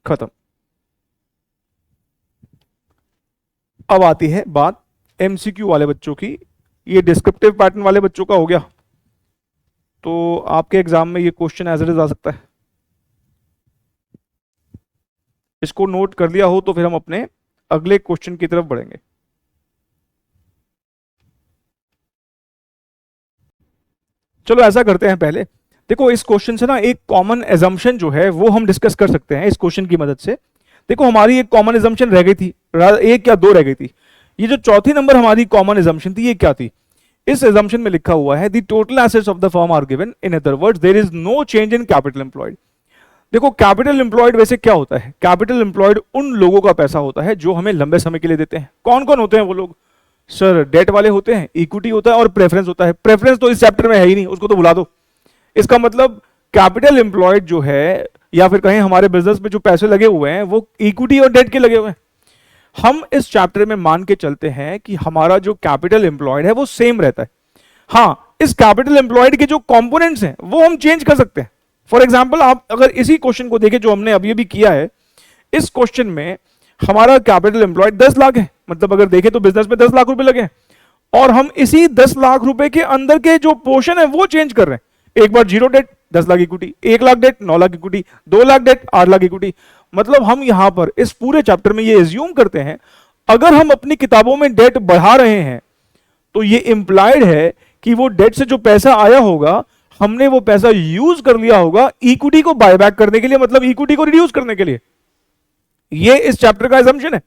Speaker 1: खत्म। अब आती है बात MCQ वाले बच्चों की। ये डिस्क्रिप्टिव पैटर्न वाले बच्चों का हो गया, तो आपके एग्जाम में ये क्वेश्चन एज इट इज आ सकता है। इसको नोट कर लिया हो तो फिर हम अपने अगले क्वेश्चन की तरफ बढ़ेंगे। चलो ऐसा करते हैं, पहले देखो इस क्वेश्चन से ना एक कॉमन एजम्पशन जो है वो हम डिस्कस कर सकते हैं इस क्वेश्चन की मदद से। देखो हमारी एक कॉमन एजम्पशन रह गई थी, एक या दो रह गई थी। ये जो चौथी नंबर हमारी कॉमन एजम्पशन थी, ये क्या थी? इस एजम्पशन में लिखा हुआ है the total assets of the firm are given, in other words there is no change in capital employed. देखो कैपिटल एम्प्लॉयड वैसे क्या होता है? कैपिटल एम्प्लॉयड उन लोगों का पैसा होता है जो हमें लंबे समय के लिए देते हैं। कौन कौन होते हैं वो लोग? सर डेट वाले होते हैं, इक्विटी होता है और प्रेफरेंस होता है। प्रेफरेंस तो इस चैप्टर में है ही नहीं, उसको तो भुला दो। इसका मतलब कैपिटल एम्प्लॉयड जो है, या फिर कहें हमारे बिजनेस में जो पैसे लगे हुए हैं वो इक्विटी और डेट के लगे हुए हैं। हम इस चैप्टर में मान के चलते हैं कि हमारा जो कैपिटल एम्प्लॉयड है वो सेम रहता है। हाँ, इस कैपिटल एम्प्लॉयड के जो कंपोनेंट्स हैं वो हम चेंज कर सकते हैं। फॉर एग्जांपल, आप अगर इसी क्वेश्चन को देखें जो हमने अभी अभी किया है, इस क्वेश्चन में हमारा कैपिटल एम्प्लॉयड 10 लाख है, मतलब अगर देखें तो बिजनेस में 10 लाख रुपए लगे, और हम इसी 10 लाख रुपए के अंदर के जो पोर्शन है वो चेंज कर रहे हैं। एक बार 0 debt 10 lakh equity, 1 lakh debt 9 lakh equity, 2 lakh debt 8 lakh equity. मतलब हम यहां पर इस पूरे चैप्टर में ये एज्यूम करते हैं, अगर हम अपनी किताबों में डेट बढ़ा रहे हैं तो ये इंप्लाइड है कि वो डेट से जो पैसा आया होगा हमने वो पैसा यूज कर लिया होगा इक्विटी को बायबैक करने के लिए, मतलब इक्विटी को रिड्यूस करने के लिए। ये इस चैप्टर का असम्पशन है।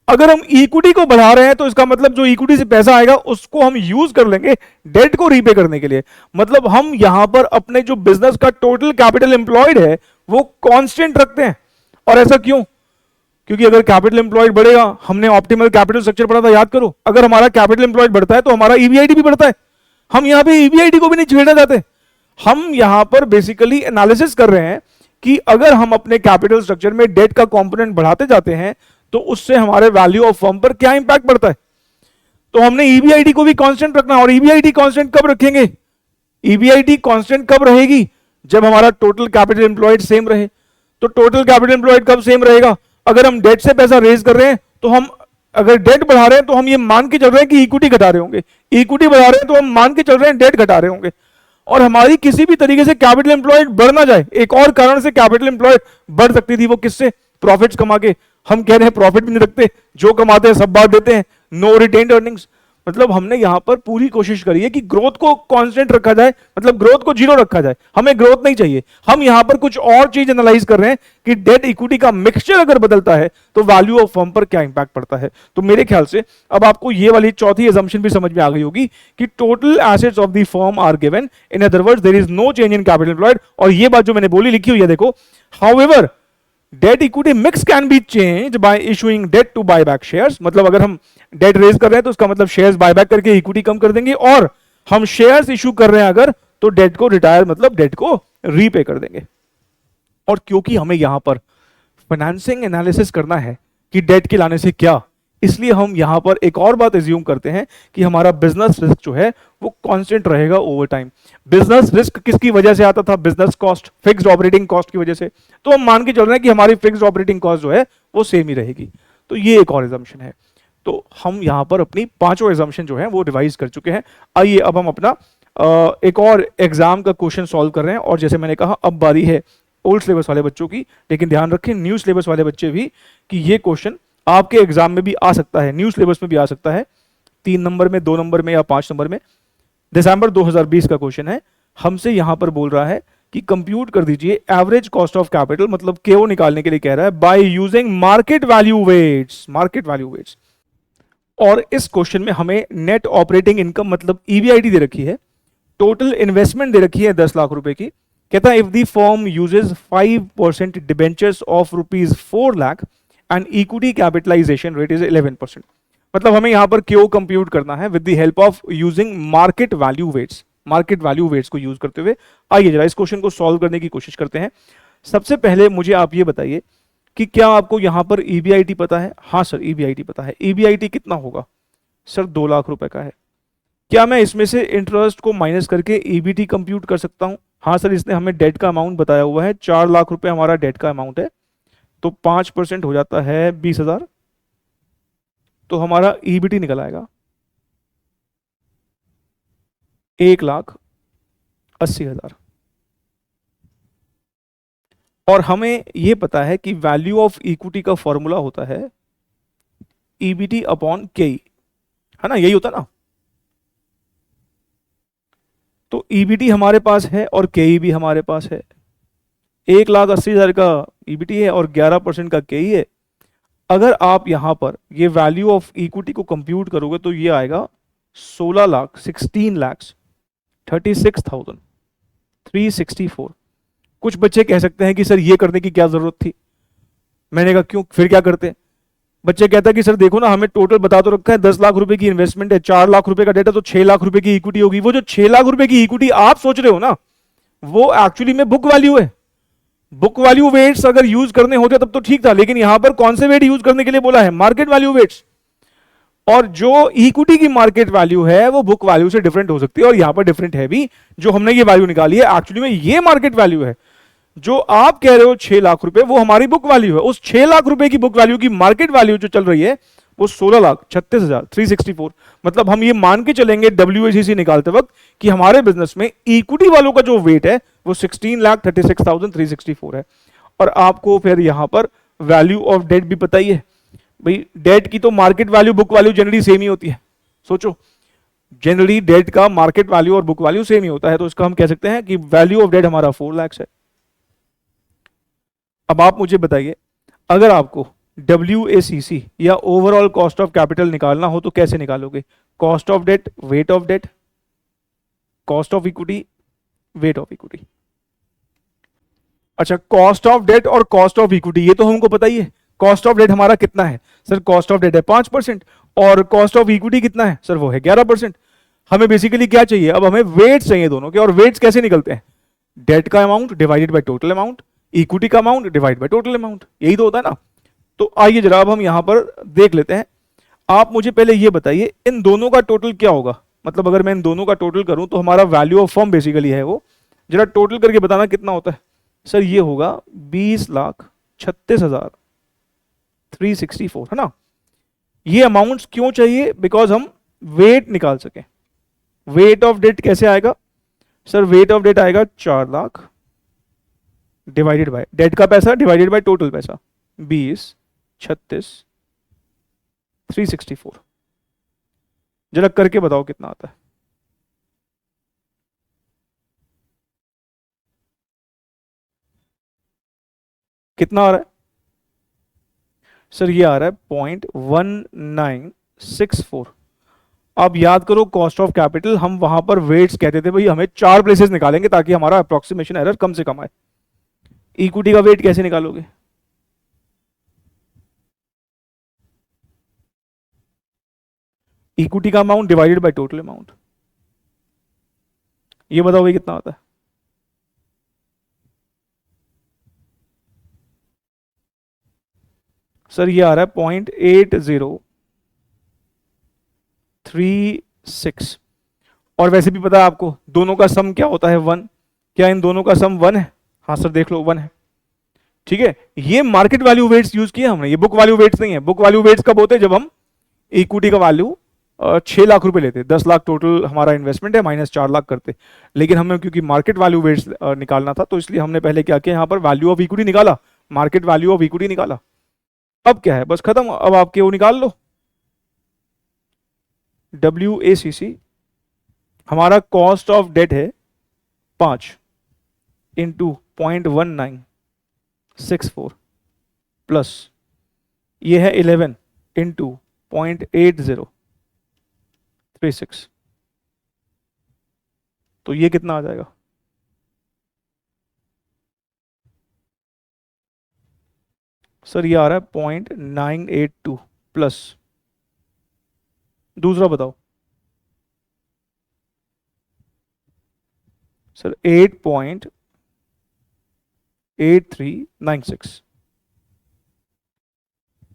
Speaker 1: अगर हम इक्विटी को बढ़ा रहे हैं तो इसका मतलब जो इक्विटी से पैसा आएगा उसको हम यूज कर लेंगे डेट को रीपे करने के लिए। मतलब हम यहां पर अपने जो बिजनेस का टोटल कैपिटल एम्प्लॉयड है वो कांस्टेंट रखते हैं। और ऐसा क्यों? क्योंकि अगर कैपिटल एम्प्लॉयड बढ़ेगा, हमने ऑप्टिमल कैपिटल स्ट्रक्चर पढ़ा था, याद करो, अगर हमारा कैपिटल एम्प्लॉयड बढ़ता है तो हमारा ईबीआईडी भी बढ़ता है। हम यहां पे ईबीआईडी को भी नहीं छेड़ना चाहते। हम यहां पर बेसिकली एनालिसिस कर रहे हैं कि अगर हम अपने कैपिटल स्ट्रक्चर में डेट का कंपोनेंट बढ़ाते जाते हैं तो उससे हमारे वैल्यू ऑफ फर्म पर क्या इंपैक्ट पड़ता है। तो हमने ईबीआईडी को भी कांस्टेंट रखना है। और ईबीआईडी कांस्टेंट कब रखेंगे? ईबीआईडी कांस्टेंट कब रहेगी? जब हमारा टोटल कैपिटल एम्प्लॉयड सेम रहे। तो टोटल कैपिटल एम्प्लॉयड कब सेम रहेगा? अगर हम डेट से पैसा रेज कर रहे हैं तो हम, अगर डेट बढ़ा रहे हैं तो हम ये मान के चल रहे हैं कि इक्विटी घटा रहे होंगे, इक्विटी बढ़ा रहे हैं तो हम मान के चल रहे हैं डेट घटा रहे होंगे, और हमारी किसी भी तरीके से कैपिटल एम्प्लॉयड बढ़ ना जाए। एक और कारण से कैपिटल एम्प्लॉयड बढ़ सकती थी, वो किससे? प्रॉफिट्स कमा के। हम कह रहे हैं प्रॉफिट भी नहीं रखते, जो कमाते हैं सब बांट देते हैं, नो रिटेन्ड अर्निंग्स। मतलब हमने यहां पर पूरी कोशिश करी है कि ग्रोथ को कांस्टेंट रखा जाए, मतलब ग्रोथ को जीरो रखा जाए, हमें ग्रोथ नहीं चाहिए। हम यहां पर कुछ और चीज एनालाइज कर रहे हैं कि डेट इक्विटी का मिक्सचर अगर बदलता है तो वैल्यू ऑफ फर्म पर क्या इंपैक्ट पड़ता है। तो मेरे ख्याल से अब आपको ये वाली चौथी assumption भी समझ में आ गई होगी कि total assets of the firm are given, in other words there is no change in capital employed. और ये बात जो मैंने बोली लिखी हुई है देखो, however debt equity mix can be change by issuing debt to buy back shares. मतलब अगर हम डेट रेज कर रहे हैं तो उसका मतलब शेयर्स बायबैक करके इक्विटी कम कर देंगे, और हम शेयर्स इशू कर रहे हैं अगर, तो डेट को रिटायर मतलब डेट को रीपे कर देंगे। और क्योंकि हमें यहां पर फाइनेंसिंग एनालिसिस करना है कि डेट के लाने से क्या, इसलिए हम यहां पर एक और बात एज्यूम करते हैं कि हमारा बिजनेस रिस्क जो है वो कांस्टेंट रहेगा ओवर टाइम। बिजनेस रिस्क किसकी वजह से आता था? Business cost, fixed operating cost की वजह से। तो हम मान के चल रहे हैं कि हमारी फिक्स्ड ऑपरेटिंग कॉस्ट जो है वो सेम ही रहेगी। तो ये एक और एजम्पशन है। तो हम यहां पर अपनी पांचों एजम्पशन जो है वो रिवाइज कर चुके हैं। आइए अब हम अपना एक और एग्जाम का क्वेश्चन सॉल्व कर रहे हैं। और जैसे मैंने कहा अब बारी है ओल्ड सिलेबस वाले बच्चों की, लेकिन ध्यान रखें न्यू सिलेबस वाले बच्चे भी कि ये क्वेश्चन आपके एग्जाम में भी आ सकता है, न्यू सिलेबस में भी आ सकता है, 3 नंबर में, 2 नंबर में या 5 नंबर में। दिसंबर 2020 का क्वेश्चन है। हमसे यहां पर बोल रहा है कि कंप्यूट कर दीजिए एवरेज कॉस्ट ऑफ कैपिटल, मतलब केओ निकालने के लिए कह रहा है, by using market value weights, market value weights. और इस क्वेश्चन में हमें नेट ऑपरेटिंग इनकम मतलब ईबीआईटी दे रखी है, टोटल इन्वेस्टमेंट दे रखी है 10 लाख रुपए की। कहता है if the firm uses 5% debentures of ₹4 lakh and equity capitalisation rate is 11%। मतलब हमें यहां पर क्यों कंप्यूट करना है with the help of using market value weights, market value weights को यूज करते हुए। आइए जरा इस क्वेश्चन को सॉल्व करने की कोशिश करते हैं। सबसे पहले मुझे आप ये बताइए कि क्या आपको यहां पर ईबीआईटी पता है? हाँ सर ईबीआईटी पता है। ईबीआईटी कितना होगा? सर 2 लाख रुपए का है। क्या मैं इसमें से इंटरेस्ट को माइनस करके ईबीटी कंप्यूट कर सकता हूं? हाँ सर, इसने हमें डेट का अमाउंट बताया हुआ है, 4 लाख रुपए हमारा डेट का अमाउंट है, तो 5% हो जाता है 20,000, तो हमारा ईबीटी निकल आएगा 1,80,000। और हमें यह पता है कि वैल्यू ऑफ इक्विटी का फॉर्मूला होता है ईबीटी अपॉन केई, है ना, यही होता ना। तो ईबीटी हमारे पास है और केई भी हमारे पास है। 1,80,000 का ईबीटी है और 11% का केई है। अगर आप यहां पर ये वैल्यू ऑफ इक्विटी को कंप्यूट करोगे तो ये आएगा 16,36,364। कुछ बच्चे कह सकते हैं कि सर ये करने की क्या जरूरत थी? मैंने कहा क्यों, फिर क्या करते? बच्चे कहता है कि सर देखो ना, हमें टोटल बता तो रखा है 10 लाख रुपए की इन्वेस्टमेंट है, 4 लाख रुपए का डेट है, तो 6 लाख रुपए की इक्विटी होगी। वो जो 6 लाख रुपए की इक्विटी आप सोच रहे हो ना, वो एक्चुअली में बुक वैल्यू है। बुक वैल्यू वेट्स अगर यूज करने होते तब तो ठीक था, लेकिन यहां पर कौन से वेट यूज करने के लिए बोला है? Market value weights. और जो इक्विटी की मार्केट वैल्यू है वो बुक वैल्यू से डिफरेंट हो सकती है, और यहां पर डिफरेंट है भी। जो हमने ये वैल्यू निकाली है एक्चुअली में ये मार्केट वैल्यू है। जो आप कह रहे हो 6 लाख रुपए, वो हमारी बुक वैल्यू है। उस 6 लाख रुपए की बुक वैल्यू की मार्केट वैल्यू जो चल रही है वो 16,36,364। मतलब हम ये मान के चलेंगे WACC निकालते वक्त कि हमारे बिजनेस में इक्विटी वालों का जो वेट है वो 16,36,364 है। और आपको फिर यहां पर वैल्यू ऑफ डेट भी पता ही है भाई, डेट की तो market value book value generally same ही होती है। सोचो, जनरली डेट का मार्केट वैल्यू और बुक वैल्यू सेम ही होता है, तो इसका हम कह सकते हैं कि वैल्यू ऑफ डेट हमारा 4 लाख है। अब आप मुझे बताइए, अगर आपको WACC या ओवरऑल कॉस्ट ऑफ कैपिटल निकालना हो तो कैसे निकालोगे? Cost of debt, weight of debt, cost of equity, weight of equity. अच्छा, कॉस्ट ऑफ डेट और कॉस्ट ऑफ इक्विटी ये तो हमको पता ही है। कॉस्ट ऑफ डेट हमारा कितना है? सर कॉस्ट ऑफ डेट है 5% और कॉस्ट ऑफ इक्विटी कितना है? सर वो है 11%। हमें बेसिकली क्या चाहिए? अब हमें वेट्स चाहिए दोनों के। और वेट्स कैसे निकलते हैं? डेट का amount divided by total amount, equity का amount divide by total amount, यही तो होता है ना। तो आइए जरा अब हम यहां पर देख लेते हैं। आप मुझे पहले ये बताइए इन दोनों का टोटल क्या होगा? मतलब अगर मैं इन दोनों का टोटल करूं तो हमारा वैल्यू ऑफ फर्म बेसिकली है वो, जरा टोटल करके बताना कितना होता है। सर ये होगा 20,36,000 364 है ना। ये अमाउंट्स क्यों चाहिए? बिकॉज हम वेट निकाल सके। वेट ऑफ डेट कैसे आएगा सर? वेट ऑफ डेट आएगा 4 लाख डिवाइडेड बाय डेट का पैसा डिवाइडेड बाय टोटल पैसा 20, 36, 364। जरा करके बताओ कितना आता है। कितना आ रहा है सर? ये आ रहा है 0.1964। अब याद करो कॉस्ट ऑफ कैपिटल, हम वहां पर वेट्स कहते थे भाई हमें 4 प्लेसेस निकालेंगे ताकि हमारा अप्रोक्सीमेशन एरर कम से कम आए। इक्विटी का वेट कैसे निकालोगे? इक्विटी का amount divided by total amount. ये बताओ भाई कितना आता है? सर ये आ रहा है 0.8036। और वैसे भी पता है आपको दोनों का सम क्या होता है? 1। क्या इन दोनों का सम 1 है? हाँ सर देख लो 1 है। ठीक है, ये मार्केट वैल्यू वेट्स यूज किए हमने, ये बुक वैल्यू वेट्स नहीं है। बुक वैल्यू वेट्स कब होते हैं? जब हम इक्विटी का वैल्यू 6 लाख रुपए लेते, 10 लाख टोटल हमारा इन्वेस्टमेंट है, माइनस 4 लाख करते। लेकिन हमें क्योंकि मार्केट वैल्यू वेट्स निकालना था तो इसलिए हमने पहले क्या किया, यहाँ पर वैल्यू ऑफ इक्विटी निकाला, मार्केट वैल्यू ऑफ इक्विटी निकाला। अब क्या है, बस खत्म। अब आपके वो निकाल लो WACC। हमारा कॉस्ट ऑफ डेट है 5 इंटू 0.1964 प्लस ये है 11 इंटू 0.8036। तो ये कितना आ जाएगा? सर ये आ रहा है 0.982 प्लस, दूसरा बताओ सर 8.8396।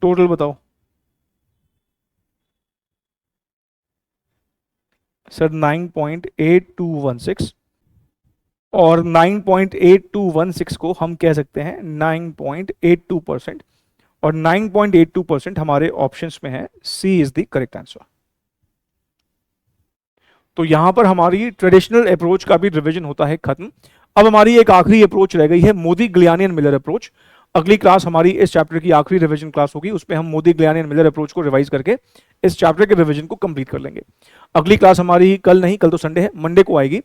Speaker 1: टोटल बताओ सर 9.8216। और 9.8216 को हम कह सकते हैं 9.82%। और 9.82% हमारे ऑप्शंस में है, सी इज द करेक्ट आंसर। तो यहां पर हमारी ट्रेडिशनल अप्रोच का भी रिवीजन होता है खत्म। अब हमारी एक आखिरी अप्रोच रह गई है, मोदी ग्लियानियन मिलर अप्रोच। अगली क्लास हमारी इस चैप्टर की आखिरी रिवीजन क्लास होगी, उसमें हम मोदी ग्लियानियन मिलर अप्रोच को रिवाइज करके इस चैप्टर के रिवीजन को कंप्लीट कर लेंगे। अगली क्लास हमारी कल नहीं, कल तो संडे है, मंडे को आएगी।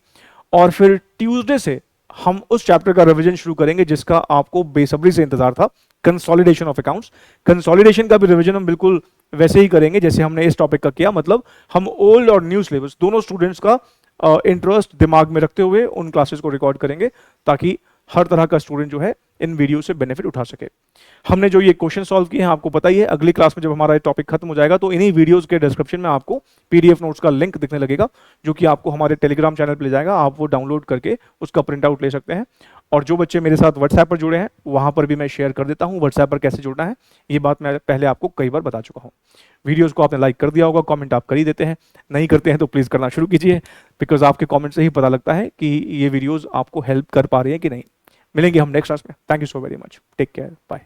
Speaker 1: और फिर ट्यूसडे से हम उस चैप्टर का रिवीजन शुरू करेंगे जिसका आपको बेसब्री से इंतजार था, कंसोलिडेशन ऑफ अकाउंट्स। कंसोलिडेशन का भी रिवीजन हम बिल्कुल वैसे ही करेंगे जैसे हमने इस टॉपिक का किया, मतलब हम ओल्ड और न्यू सिलेबस दोनों स्टूडेंट्स का इंटरेस्ट दिमाग में रखते हुए उन क्लासेस को रिकॉर्ड करेंगे ताकि हर तरह का स्टूडेंट जो है इन वीडियो से बेनिफिट उठा सके। हमने जो ये क्वेश्चन सॉल्व किए हैं आपको पता ही है, अगली क्लास में जब हमारा टॉपिक खत्म हो जाएगा तो इन्हीं वीडियोस के डिस्क्रिप्शन में आपको पीडीएफ नोट्स का लिंक दिखने लगेगा जो कि आपको हमारे टेलीग्राम चैनल पर ले जाएगा। आप वो डाउनलोड करके उसका प्रिंट आउट ले सकते हैं। और जो बच्चे मेरे साथ व्हाट्सएप पर जुड़े हैं वहां पर भी मैं शेयर कर देता हूं व्हाट्सएप पर कैसे जुड़ना है, ये बात मैं पहले आपको कई बार बता चुका हूं। वीडियोस को आपने लाइक कर दिया होगा, कमेंट आप कर ही देते हैं, नहीं करते हैं तो प्लीज़ करना शुरू कीजिए, बिकॉज आपके कमेंट से ही पता लगता है कि ये वीडियोस आपको हेल्प कर पा रही है कि नहीं। मिलेंगे हम नेक्स्ट क्लास में। Thank you so very much, take care, bye.